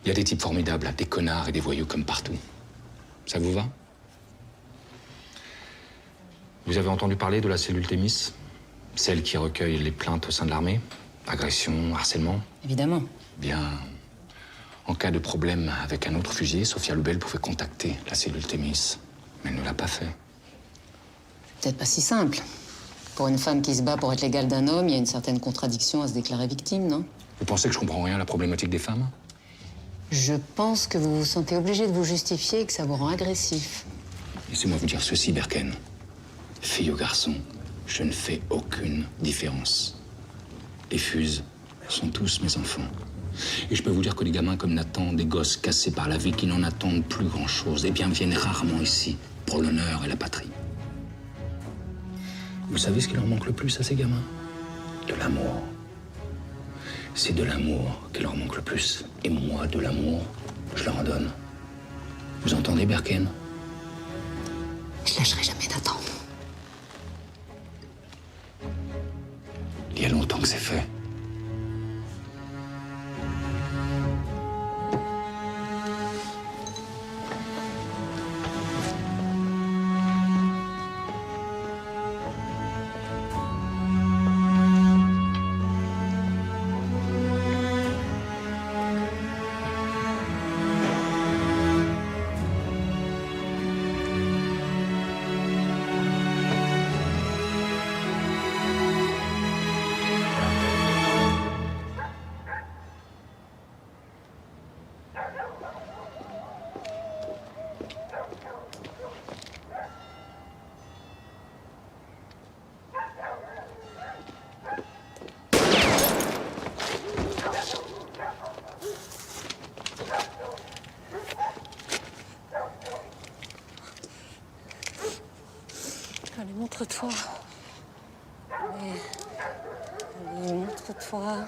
Il y a des types formidables, des connards et des voyous comme partout. Ça vous va? Vous avez entendu parler de la cellule Thémis? Celle qui recueille les plaintes au sein de l'armée? Agression, harcèlement? Évidemment. Bien, en cas de problème avec un autre fusilier, Sophia Lebel pouvait contacter la cellule Thémis. Mais elle ne l'a pas fait. Peut-être pas si simple. Pour une femme qui se bat pour être l'égale d'un homme, il y a une certaine contradiction à se déclarer victime, non? Vous pensez que je comprends rien à la problématique des femmes? Je pense que vous vous sentez obligé de vous justifier et que ça vous rend agressif. Laissez-moi vous dire ceci, Berken. Fille ou garçon, je ne fais aucune différence. Les fuses sont tous mes enfants. Et je peux vous dire que les gamins comme Nathan, des gosses cassés par la vie qui n'en attendent plus grand-chose, eh bien viennent rarement ici pour l'honneur et la patrie. Vous savez ce qui leur manque le plus à ces gamins? De l'amour. C'est de l'amour qui leur manque le plus. Et moi, de l'amour, je leur en donne. Vous entendez, Berken? Je lâcherai jamais Nathan. Il y a longtemps que c'est fait. Allez, montre-toi. Allez, montre-toi.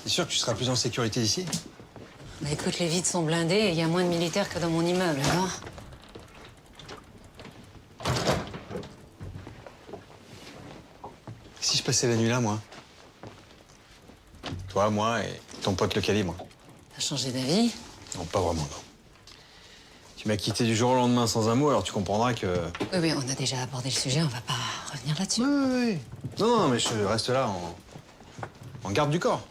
T'es sûr que tu seras plus en sécurité ici? Bah écoute, les vides sont blindés et il y a moins de militaires que dans mon immeuble, alors. Si je passais la nuit là, moi? Toi, moi et ton pote le calibre. T'as changé d'avis? Non, pas vraiment, non. Tu m'as quitté du jour au lendemain sans un mot, alors tu comprendras que... Oui, oui, on a déjà abordé le sujet, on va pas revenir là-dessus. Oui. Non, mais je reste là en garde du corps.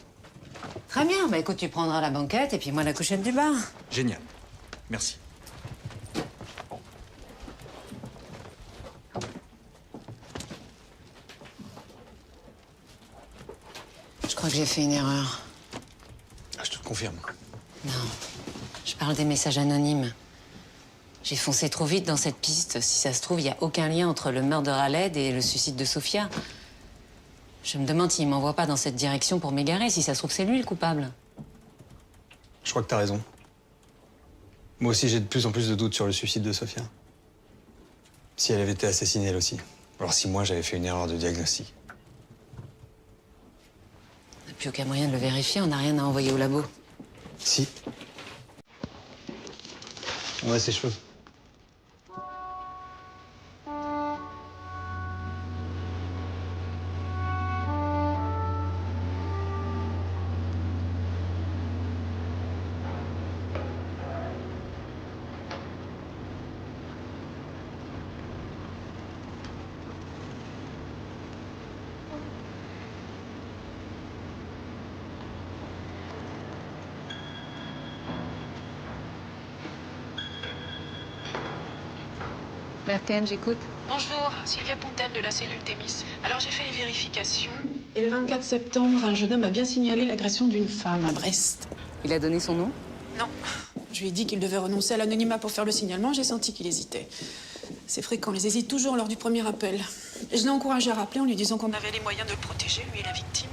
Très bien, bah écoute, tu prendras la banquette et puis moi la couchette du bar. Génial. Merci. Je crois que j'ai fait une erreur. Ah, je te le confirme. Non, je parle des messages anonymes. J'ai foncé trop vite dans cette piste. Si ça se trouve, il n'y a aucun lien entre le meurtre de Khaled et le suicide de Sofia. Je me demande s'il m'envoie pas dans cette direction pour m'égarer. Si ça se trouve, c'est lui le coupable. Je crois que t'as raison. Moi aussi, j'ai de plus en plus de doutes sur le suicide de Sofia. Si elle avait été assassinée, elle aussi. Alors si moi, j'avais fait une erreur de diagnostic. On n'a plus aucun moyen de le vérifier. On n'a rien à envoyer au labo. Si. On a ses cheveux. Berken, j'écoute. Bonjour, Sylvia Pontel de la cellule Thémis. Alors j'ai fait les vérifications. Et le 24 septembre, un jeune homme a bien signalé l'agression d'une femme à Brest. Il a donné son nom? Non. Je lui ai dit qu'il devait renoncer à l'anonymat pour faire le signalement, j'ai senti qu'il hésitait. C'est fréquent, ils hésitent toujours lors du premier appel. Et je l'ai encouragé à rappeler en lui disant qu'on avait les moyens de le protéger, lui et la victime.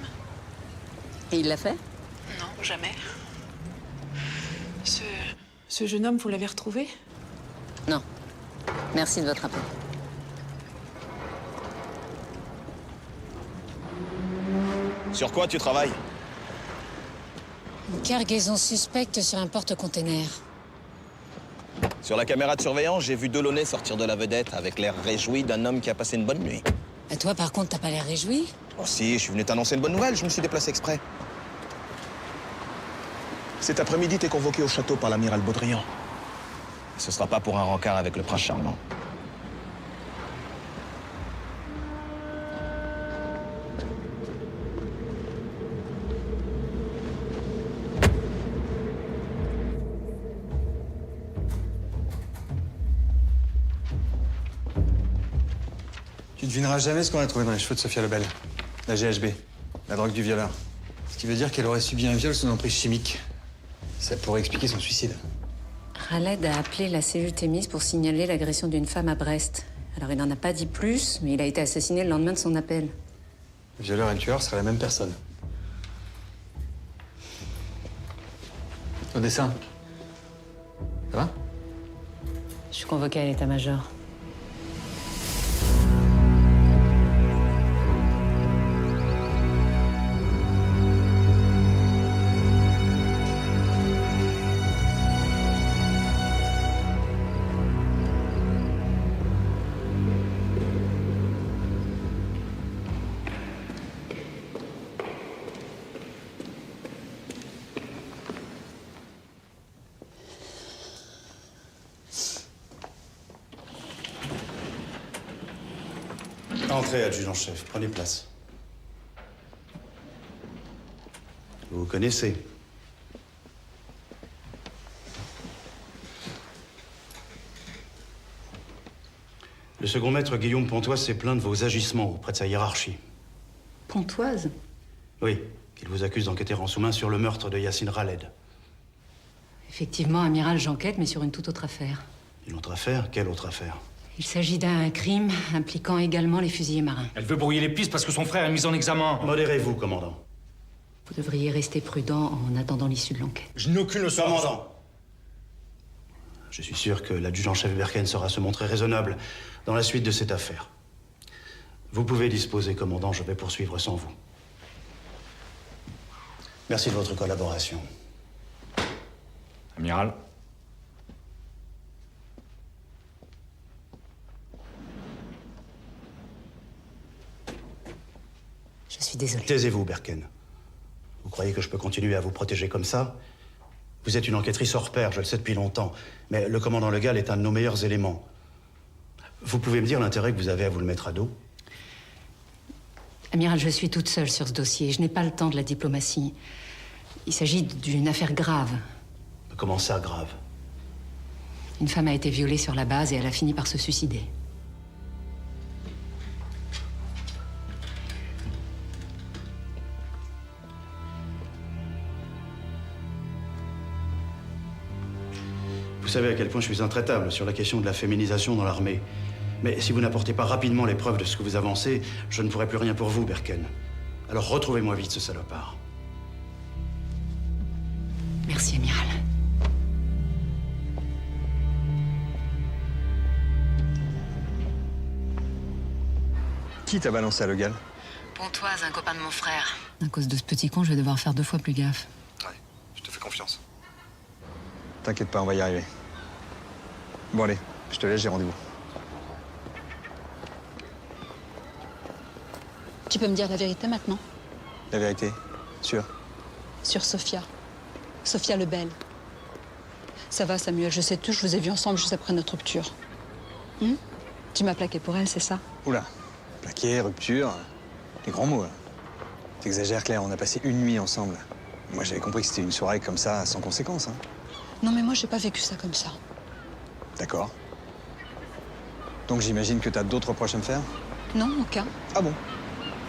Et il l'a fait? Non, jamais. Ce jeune homme, vous l'avez retrouvé? Non. Merci de votre appel. Sur quoi tu travailles? Une cargaison suspecte sur un porte-container. Sur la caméra de surveillance, j'ai vu Delaunay sortir de la vedette avec l'air réjoui d'un homme qui a passé une bonne nuit. Et toi, par contre, t'as pas l'air réjoui? Oh si, je suis venu t'annoncer une bonne nouvelle, je me suis déplacé exprès. Cet après-midi, t'es convoqué au château par l'amiral Baudrian. Ce sera pas pour un rencard avec le prince charmant. Tu devineras jamais ce qu'on a trouvé dans les cheveux de Sofia Lebel. La GHB, la drogue du violeur. Ce qui veut dire qu'elle aurait subi un viol sous emprise chimique. Ça pourrait expliquer son suicide. Khaled a appelé la cellule Thémis pour signaler l'agression d'une femme à Brest. Alors, il n'en a pas dit plus, mais il a été assassiné le lendemain de son appel. Le violeur et le tueur seraient la même personne. Au dessin. Ça va? Je suis convoquée à l'état-major. Entrez, adjudant-chef. Prenez place. Vous vous connaissez. Le second maître Guillaume Pontoise s'est plaint de vos agissements auprès de sa hiérarchie. Pontoise? Oui, qu'il vous accuse d'enquêter en sous-main sur le meurtre de Yacine Khaled. Effectivement, amiral, j'enquête, mais sur une toute autre affaire. Une autre affaire? Quelle autre affaire? Il s'agit d'un crime impliquant également les fusiliers marins. Elle veut brouiller les pistes parce que son frère est mis en examen. Modérez-vous, commandant. Vous devriez rester prudent en attendant l'issue de l'enquête. Je n'ai aucune leçon. Commandant! Je suis sûr que l'adjudant-chef Berken saura se montrer raisonnable dans la suite de cette affaire. Vous pouvez disposer, commandant, je vais poursuivre sans vous. Merci de votre collaboration. Amiral. Je suis désolée. Taisez-vous, Berken. Vous croyez que je peux continuer à vous protéger comme ça? Vous êtes une enquêtrice hors pair, je le sais depuis longtemps. Mais le commandant Legal est un de nos meilleurs éléments. Vous pouvez me dire l'intérêt que vous avez à vous le mettre à dos? Amiral, je suis toute seule sur ce dossier. Je n'ai pas le temps de la diplomatie. Il s'agit d'une affaire grave. Comment ça, grave? Une femme a été violée sur la base et elle a fini par se suicider. Vous savez à quel point je suis intraitable sur la question de la féminisation dans l'armée. Mais si vous n'apportez pas rapidement les preuves de ce que vous avancez, je ne pourrai plus rien pour vous, Berken. Alors retrouvez-moi vite ce salopard. Merci, Amiral. Qui t'a balancé à Legal? Pontoise, un copain de mon frère. À cause de ce petit con, je vais devoir faire 2 fois plus gaffe. Ouais, je te fais confiance. T'inquiète pas, on va y arriver. Bon allez, je te laisse, j'ai rendez-vous. Tu peux me dire la vérité maintenant? La vérité, sûr. Sur Sophia. Sophia Lebel. Ça va, Samuel, je sais tout, je vous ai vus ensemble juste après notre rupture. Tu m'as plaqué pour elle, c'est ça? Oula, plaqué, rupture, des grands mots. T'exagères, Claire, on a passé une nuit ensemble. Moi, j'avais compris que c'était une soirée comme ça, sans conséquence. Hein. Non, mais moi, j'ai pas vécu ça comme ça. D'accord. Donc j'imagine que t'as d'autres reproches à me faire? Non, aucun. Ah bon?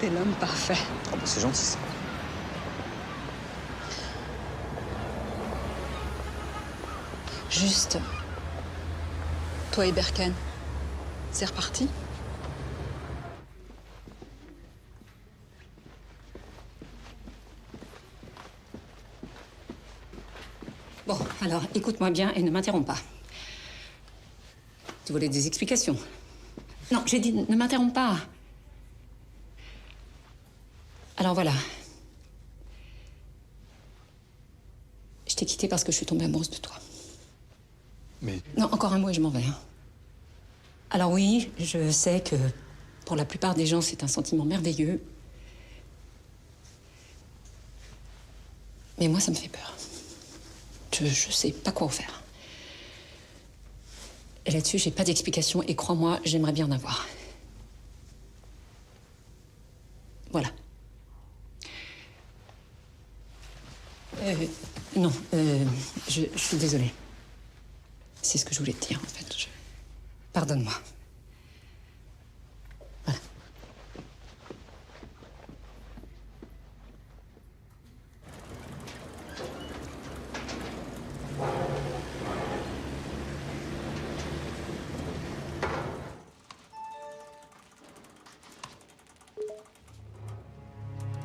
T'es l'homme parfait. Oh, bah, c'est gentil, ça. Juste, toi et Berken, c'est reparti? Bon, alors, écoute-moi bien et ne m'interromps pas. Tu voulais des explications? Non, j'ai dit ne m'interromps pas. Alors voilà. Je t'ai quitté parce que je suis tombée amoureuse de toi. Mais... Non, encore un mot et je m'en vais. Hein. Alors oui, je sais que pour la plupart des gens, c'est un sentiment merveilleux. Mais moi, ça me fait peur. Je sais pas quoi en faire. Et là-dessus, j'ai pas d'explication et crois-moi, j'aimerais bien en avoir. Voilà. Non, je suis désolée. C'est ce que je voulais te dire, en fait. Pardonne-moi. Voilà.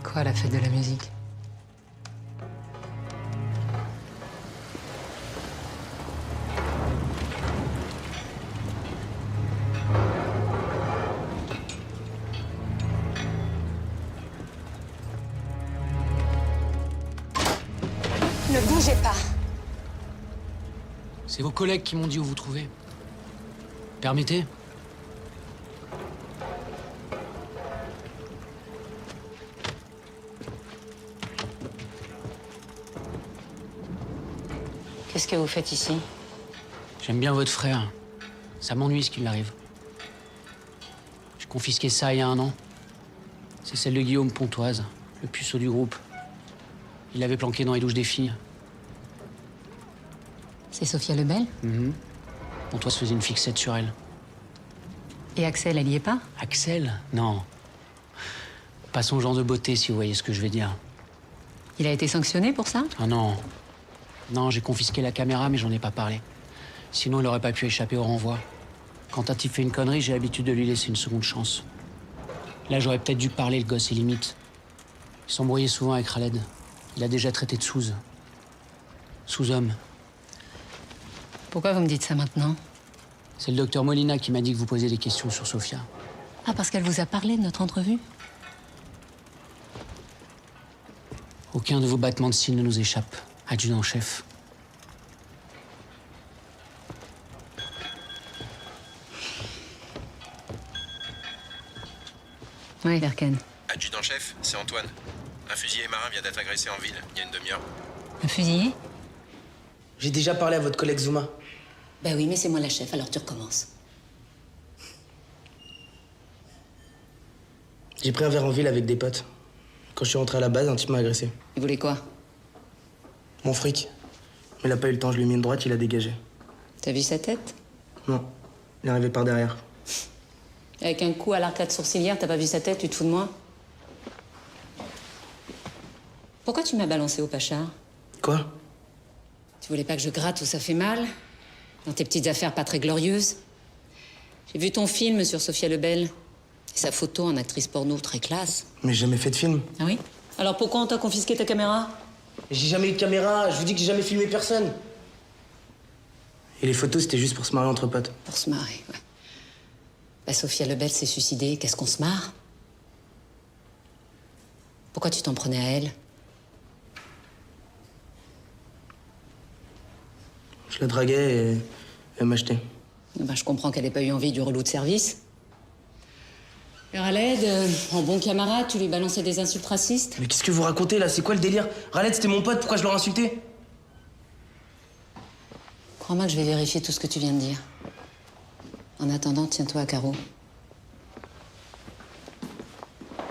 Quoi, la fête de la musique? Ne bougez pas. C'est vos collègues qui m'ont dit où vous trouvez. Permettez? Qu'est-ce que vous faites ici? J'aime bien votre frère. Ça m'ennuie ce qu'il arrive. J'ai confisqué ça il y a 1 an. C'est celle de Guillaume Pontoise, le puceau du groupe. Il l'avait planqué dans les douches des filles. C'est Sophia Lebel? Pontoise faisait une fixette sur elle. Et Axel, elle y est pas? Axel? Non. Pas son genre de beauté, si vous voyez ce que je veux dire. Il a été sanctionné pour ça? Ah non. Non, j'ai confisqué la caméra, mais j'en ai pas parlé. Sinon, il aurait pas pu échapper au renvoi. Quand un type fait une connerie, j'ai l'habitude de lui laisser une seconde chance. Là, j'aurais peut-être dû parler, le gosse est limite. Il s'embrouillait souvent avec Khaled. Il a déjà traité de sous. Sous-homme. Pourquoi vous me dites ça maintenant? C'est le docteur Molina qui m'a dit que vous posiez des questions sur Sophia. Ah, parce qu'elle vous a parlé de notre entrevue? Aucun de vos battements de cils ne nous échappe, adjudant-chef. Oui, Berken. Adjudant-chef, c'est Antoine. Un fusilier marin vient d'être agressé en ville, il y a une demi-heure. Un fusillé? J'ai déjà parlé à votre collègue Zuma. Ben oui, mais c'est moi la chef, alors tu recommences. J'ai pris un verre en ville avec des potes. Quand je suis rentré à la base, un type m'a agressé. Il voulait quoi? Mon fric. Mais il a pas eu le temps, je lui ai mis une droite, il a dégagé. T'as vu sa tête? Non, il est arrivé par derrière. Avec un coup à l'arcade sourcilière, t'as pas vu sa tête, tu te fous de moi? Pourquoi tu m'as balancé au Pachard? Quoi? Tu voulais pas que je gratte où ça fait mal? Dans tes petites affaires pas très glorieuses? J'ai vu ton film sur Sophia Lebel. Et sa photo en actrice porno très classe. Mais j'ai jamais fait de film. Ah oui? Alors pourquoi on t'a confisqué ta caméra? J'ai jamais eu de caméra, je vous dis que j'ai jamais filmé personne. Et les photos, c'était juste pour se marrer entre potes. Pour se marrer, ouais. Bah, Sophia Lebel s'est suicidée, qu'est-ce qu'on se marre? Pourquoi tu t'en prenais à elle? Je la draguais et elle m'achetait. Bah, je comprends qu'elle ait pas eu envie du relou de service. Et Raled, en bon camarade, tu lui balançais des insultes racistes? Mais qu'est-ce que vous racontez là? C'est quoi le délire? Raled, c'était mon pote, pourquoi je l'aurais insulté? Crois-moi que je vais vérifier tout ce que tu viens de dire. En attendant, tiens-toi à carreau.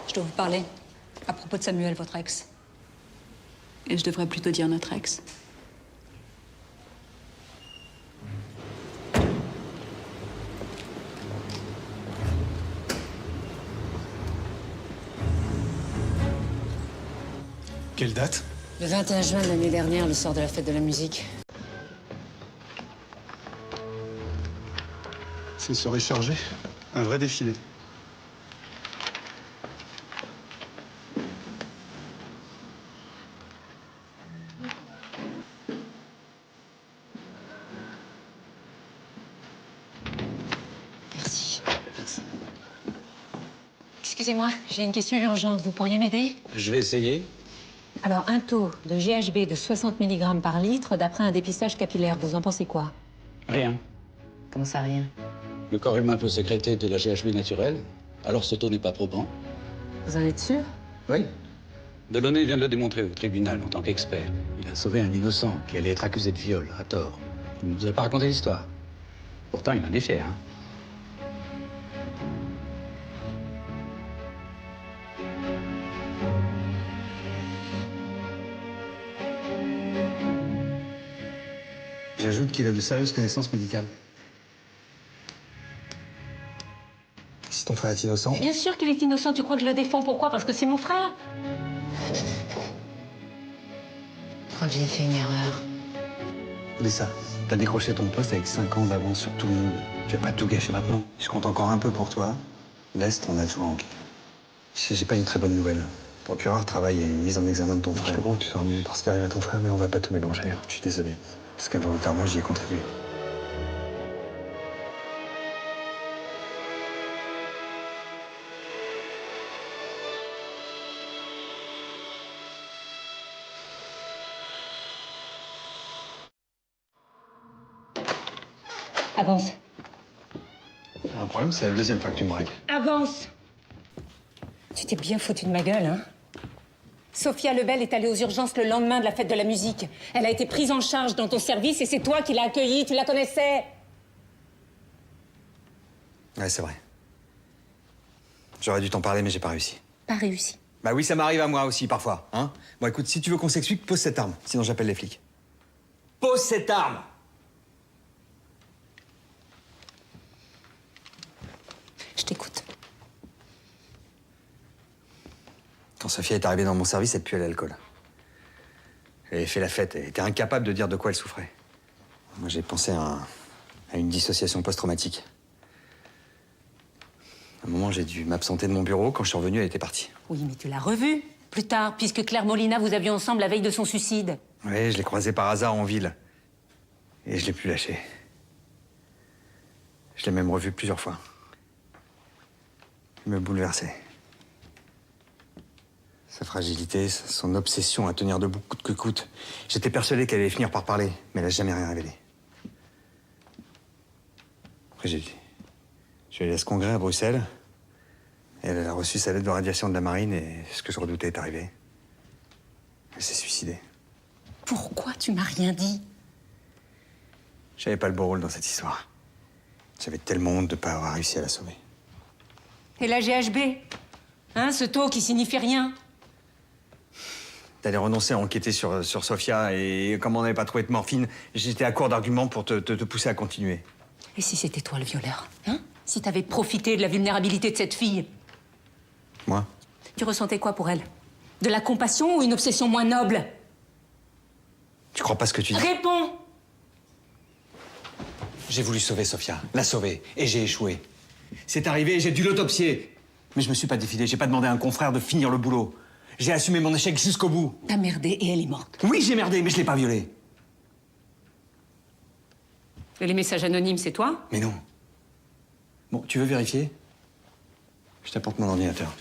Je dois vous parler à propos de Samuel, votre ex. Et je devrais plutôt dire notre ex. Quelle date? Le 21 juin de l'année dernière, le soir de la fête de la musique. C'est se recharger. Un vrai défilé. Merci. Excusez-moi, j'ai une question urgente. Vous pourriez m'aider? Je vais essayer. Alors, un taux de GHB de 60 mg par litre d'après un dépistage capillaire, vous en pensez quoi? Rien. Comment ça, rien? Le corps humain peut sécréter de la GHB naturelle, alors ce taux n'est pas probant. Vous en êtes sûr? Oui. Delaunay vient de le démontrer au tribunal en tant qu'expert. Il a sauvé un innocent qui allait être accusé de viol, à tort. Il ne nous a pas raconté l'histoire. Pourtant, il en est fier, hein. J'ajoute qu'il a de sérieuses connaissances médicales. Si ton frère est innocent... Bien sûr qu'il est innocent. Tu crois que je le défends? Pourquoi? Parce que c'est mon frère. Je crois que j'ai fait une erreur. Lisa, t'as décroché ton poste avec 5 ans d'avance sur tout le monde. Tu vas pas tout gâcher maintenant. Je compte encore un peu pour toi. Laisse ton adjoint. J'ai pas une très bonne nouvelle. Le procureur travaille à une mise en examen de ton frère. Bon, tu sors mieux parce qu'il arrive à ton frère, mais on va pas te mélanger. Je suis désolé. Parce qu'involontairement, j'y ai contribué. Avance. Un problème, c'est la deuxième fois que tu me règles. Avance. Tu t'es bien foutu de ma gueule, hein? Sophia Lebel est allée aux urgences le lendemain de la fête de la musique. Elle a été prise en charge dans ton service et c'est toi qui l'as accueillie. Tu la connaissais? Ouais, c'est vrai. J'aurais dû t'en parler, mais j'ai pas réussi. Pas réussi. Bah oui, ça m'arrive à moi aussi, parfois, hein. Bon, écoute, si tu veux qu'on s'explique, pose cette arme. Sinon, j'appelle les flics. Pose cette arme! Je t'écoute. Quand Sophia est arrivée dans mon service, elle puait l'alcool. Elle avait fait la fête, elle était incapable de dire de quoi elle souffrait. Moi, j'ai pensé à une dissociation post-traumatique. À un moment, j'ai dû m'absenter de mon bureau. Quand je suis revenu, elle était partie. Oui, mais tu l'as revue plus tard, puisque Claire Molina, vous aviez ensemble la veille de son suicide. Oui, je l'ai croisée par hasard en ville. Et je l'ai plus lâchée. Je l'ai même revue plusieurs fois. Il me bouleversait. Sa fragilité, son obsession à tenir debout coûte que coûte. J'étais persuadé qu'elle allait finir par parler, mais elle n'a jamais rien révélé. Après, je suis allé à ce congrès à Bruxelles. Elle a reçu sa lettre de radiation de la marine et ce que je redoutais est arrivé. Elle s'est suicidée. Pourquoi tu m'as rien dit? J'avais pas le beau rôle dans cette histoire. J'avais tellement honte de pas avoir réussi à la sauver. Et la GHB? Hein, ce taux qui signifie rien? T'allais renoncer à enquêter sur Sofia et comme on n'avait pas trouvé de morphine, j'étais à court d'arguments pour te pousser à continuer. Et si c'était toi le violeur? Hein? Si t'avais profité de la vulnérabilité de cette fille? Moi? Tu ressentais quoi pour elle? De la compassion ou une obsession moins noble? Tu crois pas ce que tu dis? Réponds! J'ai voulu sauver Sofia, la sauver, et j'ai échoué. C'est arrivé, j'ai dû l'autopsier. Mais je me suis pas défilé, j'ai pas demandé à un confrère de finir le boulot. J'ai assumé mon échec jusqu'au bout. T'as merdé et elle est morte. Oui, j'ai merdé, mais je l'ai pas violée. Et les messages anonymes, c'est toi? Mais non. Bon, tu veux vérifier? Je t'apporte mon ordinateur.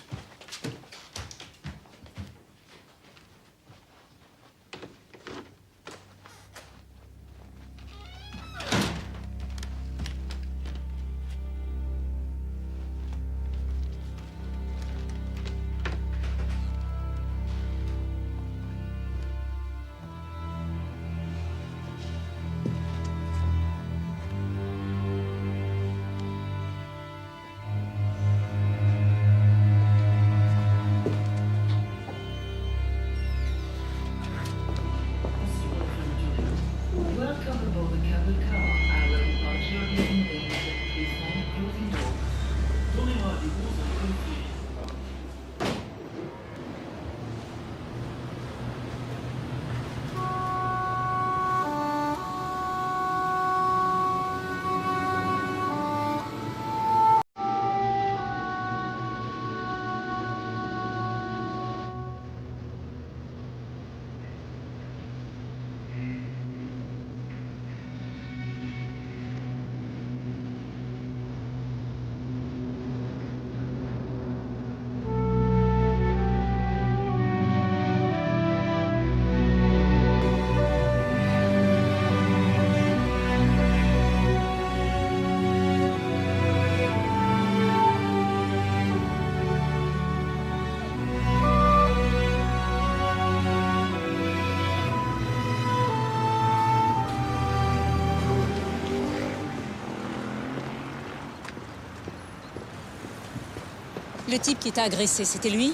Le type qui t'a agressé, c'était lui?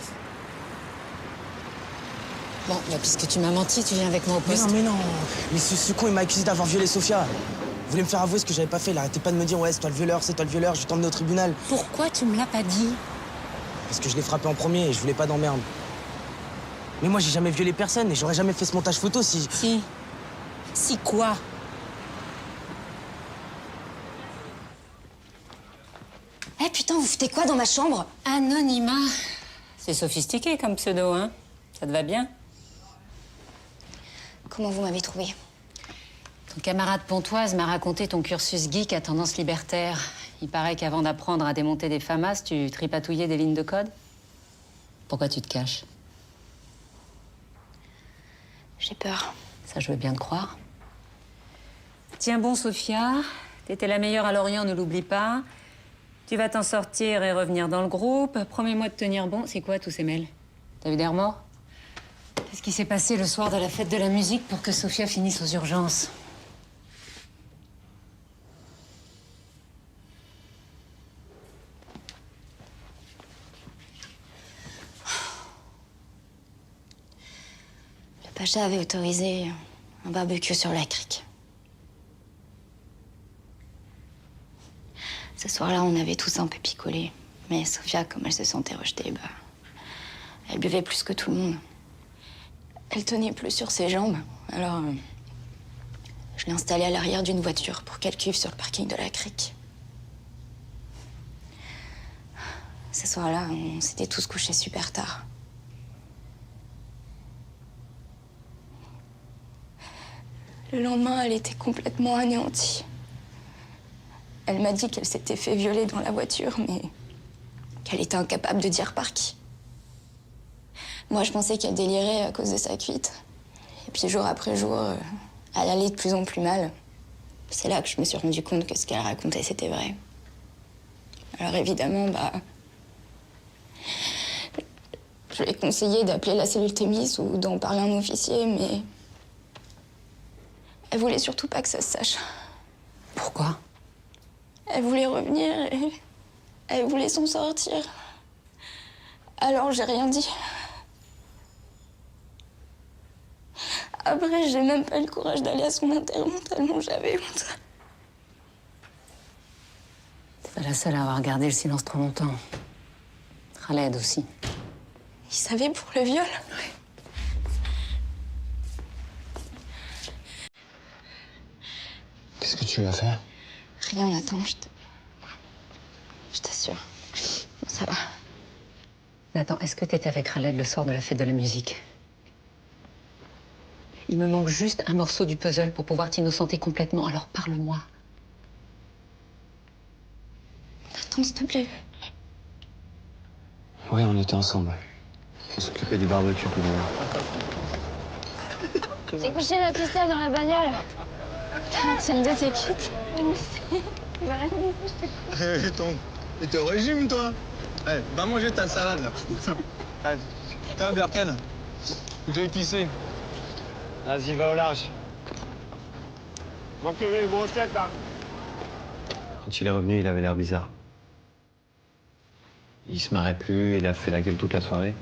Bon, bah, puisque tu m'as menti, tu viens avec moi au poste. Mais non. Mais ce con, il m'a accusé d'avoir violé Sofia. Il voulait me faire avouer ce que j'avais pas fait. Il arrêtait pas de me dire, ouais, c'est toi le violeur, c'est toi le violeur, je vais t'emmener au tribunal. Pourquoi tu me l'as pas dit? Parce que je l'ai frappé en premier et je voulais pas d'emmerde. Mais moi, j'ai jamais violé personne et j'aurais jamais fait ce montage photo si... Si. Si quoi? Eh putain, vous foutez quoi dans ma chambre? Anonymat. C'est sophistiqué comme pseudo, hein? Ça te va bien? Comment vous m'avez trouvé? Ton camarade Pontoise m'a raconté ton cursus geek à tendance libertaire. Il paraît qu'avant d'apprendre à démonter des FAMAS, tu tripatouillais des lignes de code. Pourquoi tu te caches? J'ai peur. Ça, je veux bien te croire. Tiens bon, Sofia. T'étais la meilleure à Lorient, ne l'oublie pas. Tu vas t'en sortir et revenir dans le groupe. Promets-moi de tenir bon. C'est quoi, tous ces mails? T'as vu des remords? Qu'est-ce qui s'est passé le soir de la fête de la musique pour que Sofia finisse aux urgences? Le Pacha avait autorisé un barbecue sur la crique. Ce soir-là, on avait tous un peu picolé. Mais Sofia, comme elle se sentait rejetée, bah, elle buvait plus que tout le monde. Elle tenait plus sur ses jambes. Alors, je l'ai installée à l'arrière d'une voiture pour qu'elle cuive sur le parking de la crique. Ce soir-là, on s'était tous couchés super tard. Le lendemain, elle était complètement anéantie. Elle m'a dit qu'elle s'était fait violer dans la voiture, mais qu'elle était incapable de dire par qui. Moi, je pensais qu'elle délirait à cause de sa cuite. Et puis, jour après jour, elle allait de plus en plus mal. C'est là que je me suis rendu compte que ce qu'elle racontait, c'était vrai. Alors, évidemment, bah... je lui ai conseillé d'appeler la cellule Thémis ou d'en parler à un officier, mais... elle voulait surtout pas que ça se sache. Pourquoi? Elle voulait revenir et elle voulait s'en sortir. Alors j'ai rien dit. Après, j'ai même pas eu le courage d'aller à son enterrement tellement j'avais honte. T'es pas la seule à avoir gardé le silence trop longtemps. Khaled aussi. Il savait pour le viol. Qu'est-ce que tu lui as fait? Rien, Nathan, je t'assure. Ça va. Nathan, est-ce que t'étais avec Khaled le soir de la fête de la musique? Il me manque juste un morceau du puzzle pour pouvoir t'innocenter complètement, alors parle-moi. Nathan, s'il te plaît. Oui, on était ensemble. On s'occupait du barbecue tout le monde. J'ai couché la pistole dans la bagnole. C'est une de tes quittes. Et t'es au régime, toi? Eh, va manger ta salade, là. Tiens, Berken, plutôt épicé. Vas-y, va au large. Manque les brochettes, là. Quand il est revenu, il avait l'air bizarre. Il se marrait plus, il a fait la gueule toute la soirée.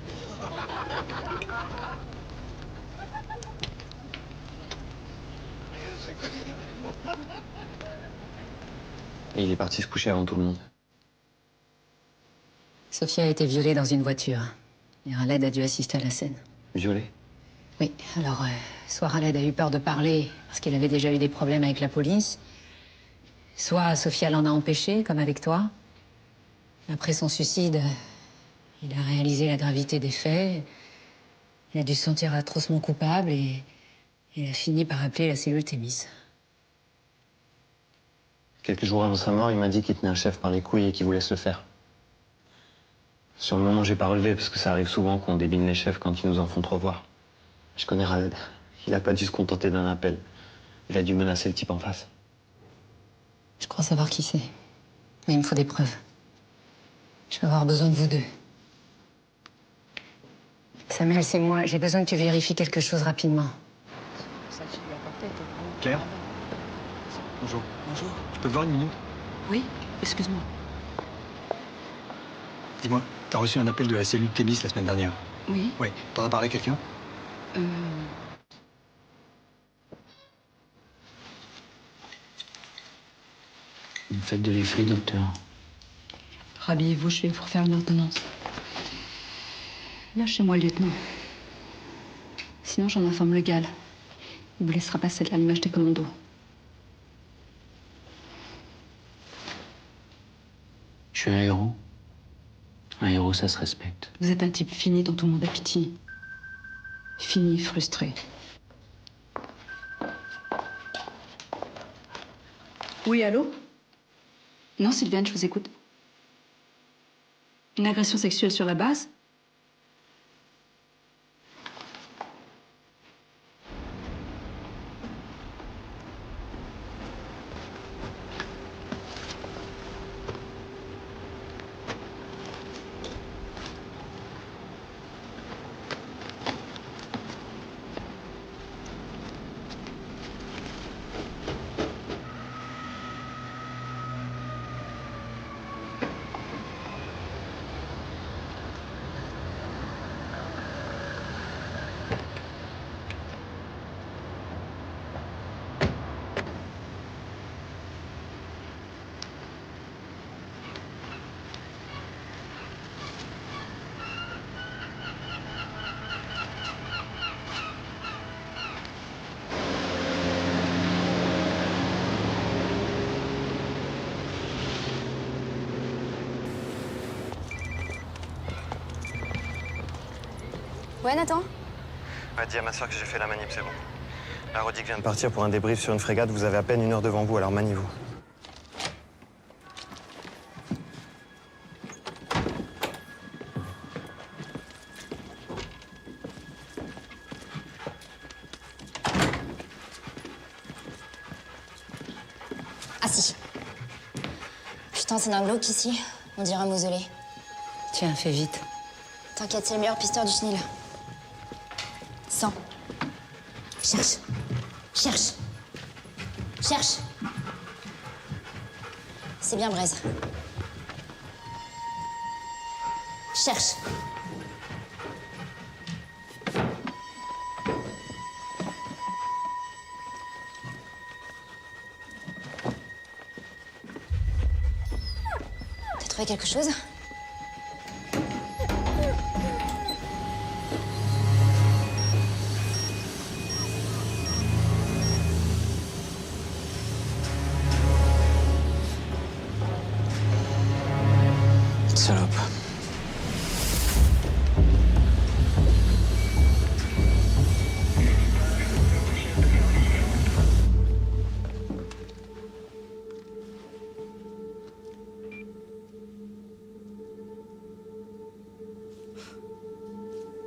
Et il est parti se coucher avant tout le monde. Sophia a été violée dans une voiture. Et Khaled a dû assister à la scène. Violée? Oui, alors, soit Khaled a eu peur de parler parce qu'il avait déjà eu des problèmes avec la police, soit Sophia l'en a empêché, comme avec toi. Après son suicide, il a réalisé la gravité des faits. Il a dû se sentir atrocement coupable et il a fini par appeler la cellule Thémis. Quelques jours avant sa mort, il m'a dit qu'il tenait un chef par les couilles et qu'il voulait se le faire. Sur le moment, j'ai pas relevé parce que ça arrive souvent qu'on débine les chefs quand ils nous en font trop voir. Je connais Khaled. Il a pas dû se contenter d'un appel. Il a dû menacer le type en face. Je crois savoir qui c'est. Mais il me faut des preuves. Je vais avoir besoin de vous deux. Samuel, c'est moi. J'ai besoin que tu vérifies quelque chose rapidement. Claire? Bonjour. Bonjour. Je peux te voir une minute? Oui, excuse-moi. Dis-moi, t'as reçu un appel de la cellule Thémis la semaine dernière? Oui. Oui. T'en as parlé à quelqu'un? Une fête de l'effet, docteur. Rhabillez-vous, je vais vous refaire une ordonnance. Lâchez-moi le lieutenant. Sinon, j'en informe le GAL. Il vous laissera passer de l'allumage des commandos. Je suis un héros. Un héros, ça se respecte. Vous êtes un type fini dont tout le monde a pitié. Fini, frustré. Oui, allô? Non, Sylviane, je vous écoute. Une agression sexuelle sur la base? Ouais, Nathan? Dis à ma soeur que j'ai fait la manip, c'est bon. La Rodic vient de partir pour un débrief sur une frégate. Vous avez à peine 1 heure devant vous, alors maniez-vous. Assis. Putain, c'est d'un glauque ici. On dirait un mausolée. Tiens, fais vite. T'inquiète, c'est le meilleur pisteur du chenil. 100. Cherche. Cherche. Cherche. C'est bien Braise. Cherche. T'as trouvé quelque chose? Salope.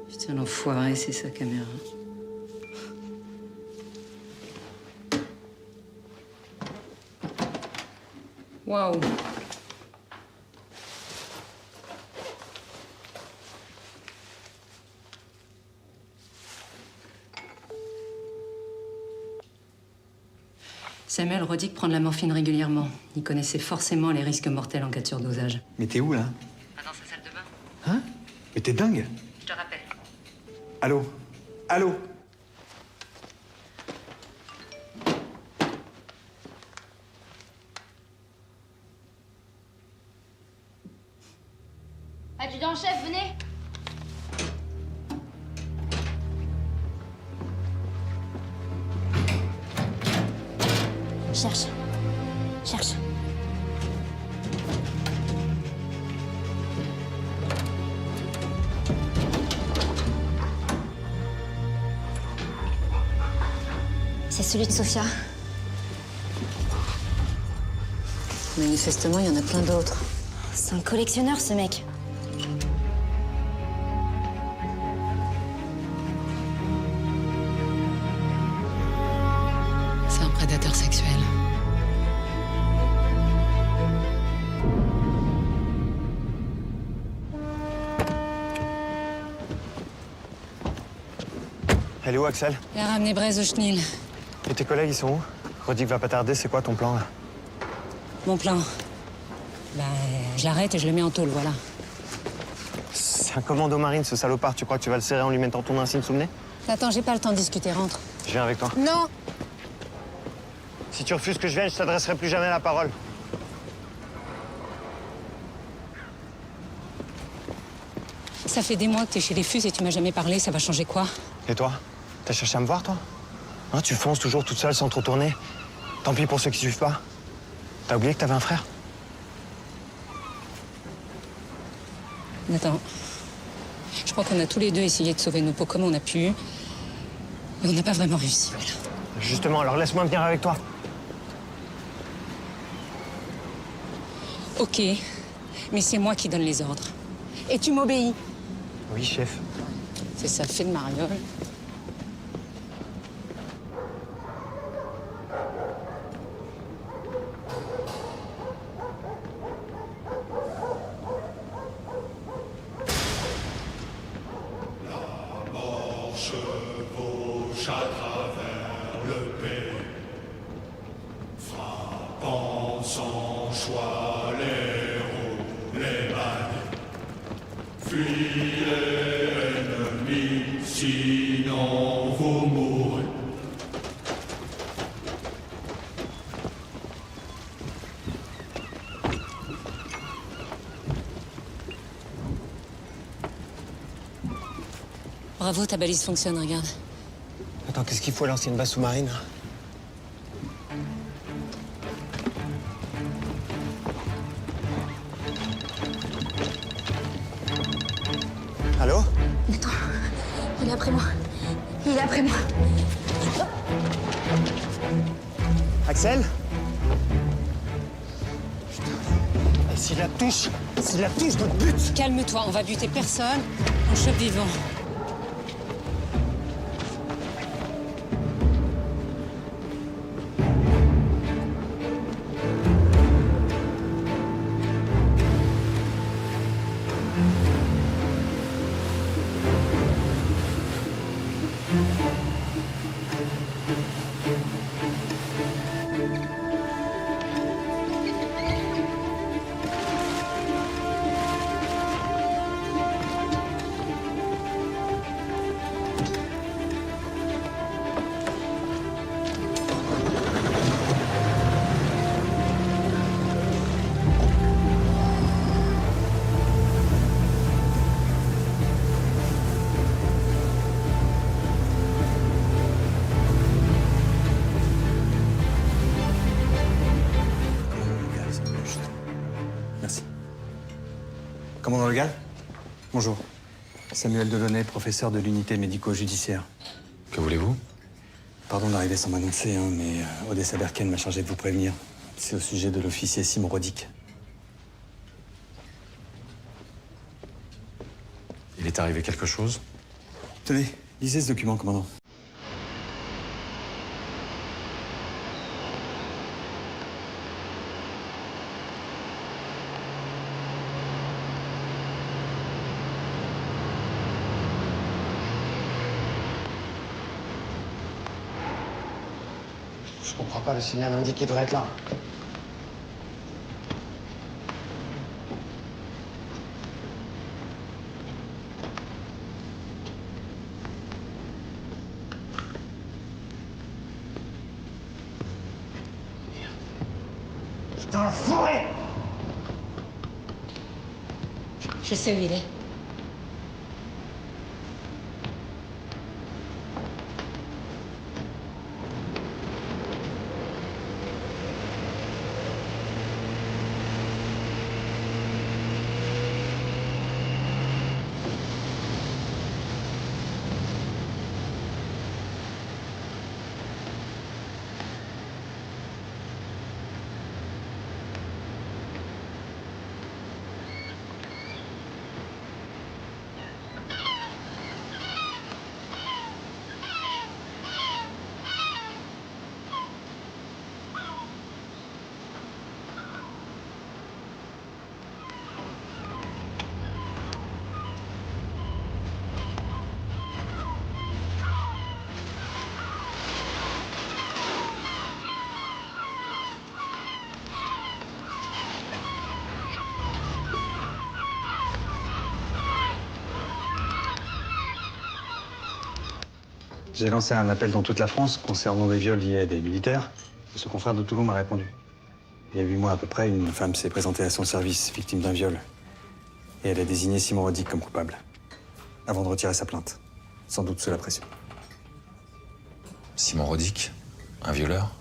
Putain, l'enfoiré, c'est sa caméra. Waouh. Samuel Rodic prend de la morphine régulièrement. Il connaissait forcément les risques mortels en cas de surdosage. Mais t'es où, là? Dans sa salle de bain. Hein? Mais t'es dingue? Je te rappelle. Allô? Allô? Adjudant-chef, venez. Cherche. Cherche. C'est celui de Sophia. Manifestement, il y en a plein d'autres. C'est un collectionneur, ce mec. C'est un prédateur sexuel. Elle est où, Axel? Il a ramené Braise au chenil. Et tes collègues, ils sont où? Rodic va pas tarder, c'est quoi ton plan, là? Mon plan. Bah, je l'arrête et je le mets en tôle, voilà. C'est un commando marine, ce salopard. Tu crois que tu vas le serrer en lui mettant ton insigne sous le nez? Attends, j'ai pas le temps de discuter, rentre. Je viens avec toi. Non! Si tu refuses que je vienne, je t'adresserai plus jamais la parole. Ça fait des mois que t'es chez les Fuses et tu m'as jamais parlé, ça va changer quoi? Et toi? T'as cherché à me voir, toi? Hein, tu fonces toujours toute seule sans trop tourner. Tant pis pour ceux qui suivent pas. T'as oublié que t'avais un frère? Attends. Je crois qu'on a tous les deux essayé de sauver nos peaux comme on a pu. Mais on n'a pas vraiment réussi, voilà. Justement, alors laisse-moi venir avec toi. Ok, mais c'est moi qui donne les ordres. Et tu m'obéis. Oui, chef. C'est ça, fait de mariole. Chevauche à travers le pays, frappant sans choix les roues, les manilles. Fuyez l'ennemi, sinon vous mourrez. Bravo, ta balise fonctionne, regarde. Attends, qu'est-ce qu'il faut à l'ancienne base sous-marine? Allô? Attends, il est après moi. Il est après moi. Axel? Et s'il la touche, je te bute! Calme-toi, on va buter personne. On chope vivant. Commandant Le Gall? Bonjour. Samuel Delaunay, professeur de l'unité médico-judiciaire. Que voulez-vous? Pardon d'arriver sans m'annoncer, hein, mais Odessa Berken m'a chargé de vous prévenir. C'est au sujet de l'officier Simon Rodic. Il est arrivé quelque chose? Tenez, lisez ce document, commandant. Je comprends pas, le signal indique qu'il devrait être là. Dans la forêt! Je sais où il est. J'ai lancé un appel dans toute la France concernant des viols liés à des militaires. Ce confrère de Toulon m'a répondu. Il y a 8 mois à peu près, une femme s'est présentée à son service, victime d'un viol. Et elle a désigné Simon Rodic comme coupable. Avant de retirer sa plainte. Sans doute sous la pression. Simon Rodic? Un violeur?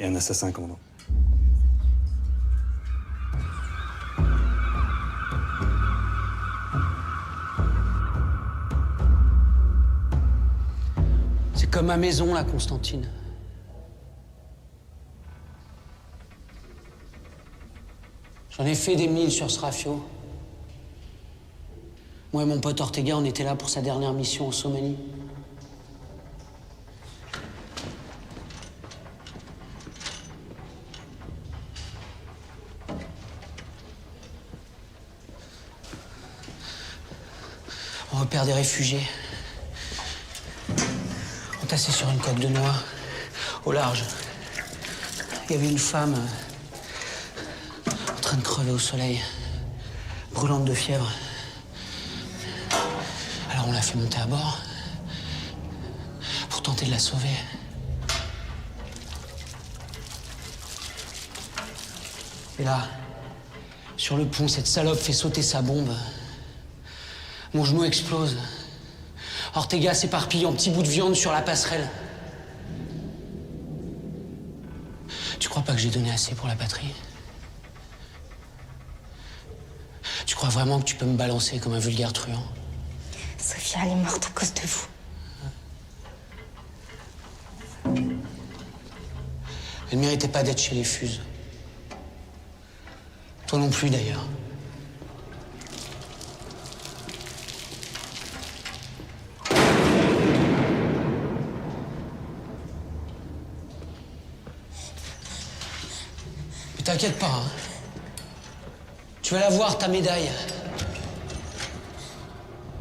Et un assassin, commandant. C'est comme ma maison, là, Constantine. J'en ai fait des milles sur ce rafio. Moi et mon pote Ortega, on était là pour sa dernière mission en Somalie. On repère des réfugiés. Entassés sur une coque de noix, au large. Il y avait une femme en train de crever au soleil, brûlante de fièvre. Alors on l'a fait monter à bord pour tenter de la sauver. Et là, sur le pont, cette salope fait sauter sa bombe. Mon genou explose. Ortega s'éparpille en petits bouts de viande sur la passerelle. Tu crois pas que j'ai donné assez pour la patrie? Tu crois vraiment que tu peux me balancer comme un vulgaire truand? Sophia, elle est morte à cause de vous. Elle méritait pas d'être chez les Fuses. Toi non plus, d'ailleurs. Mais t'inquiète pas, hein. Tu vas la voir, ta médaille.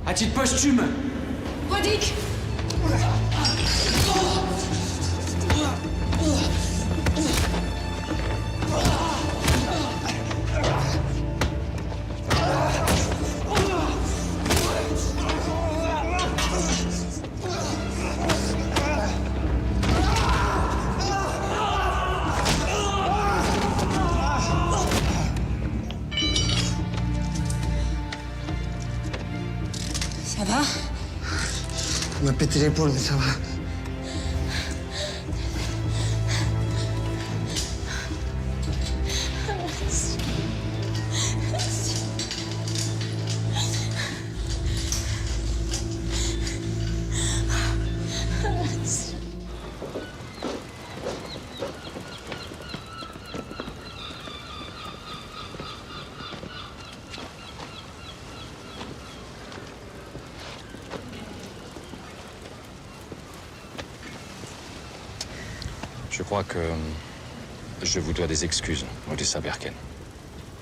À titre posthume. Rodic! Ça va? On m'a pété l'épaule, mais ça va. Je crois que je vous dois des excuses, Odessa Berken.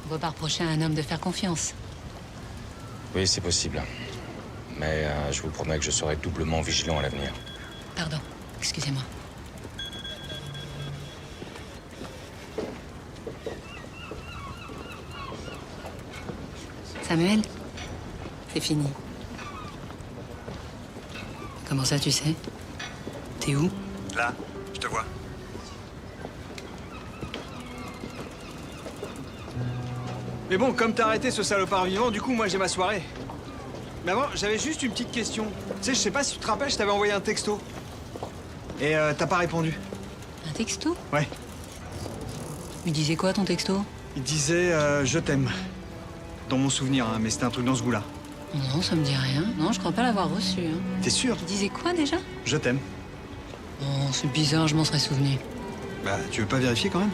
On peut pas reprocher à un homme de faire confiance. Oui, c'est possible. Mais je vous promets que je serai doublement vigilant à l'avenir. Pardon, excusez-moi. Samuel, c'est fini. Comment ça, tu sais? T'es où? Là, je te vois. Mais bon, comme t'as arrêté ce salopard vivant, du coup, moi, j'ai ma soirée. Mais avant, j'avais juste une petite question. Tu sais, je sais pas si tu te rappelles, je t'avais envoyé un texto. Et t'as pas répondu. Un texto? Ouais. Il disait quoi, ton texto? Il disait je t'aime. Dans mon souvenir, hein, mais c'était un truc dans ce goût-là. Non, ça me dit rien. Non, je crois pas l'avoir reçu. Hein. T'es sûr? Il disait quoi, déjà? Je t'aime. Oh, c'est bizarre, je m'en serais souvenu. Bah, tu veux pas vérifier quand même?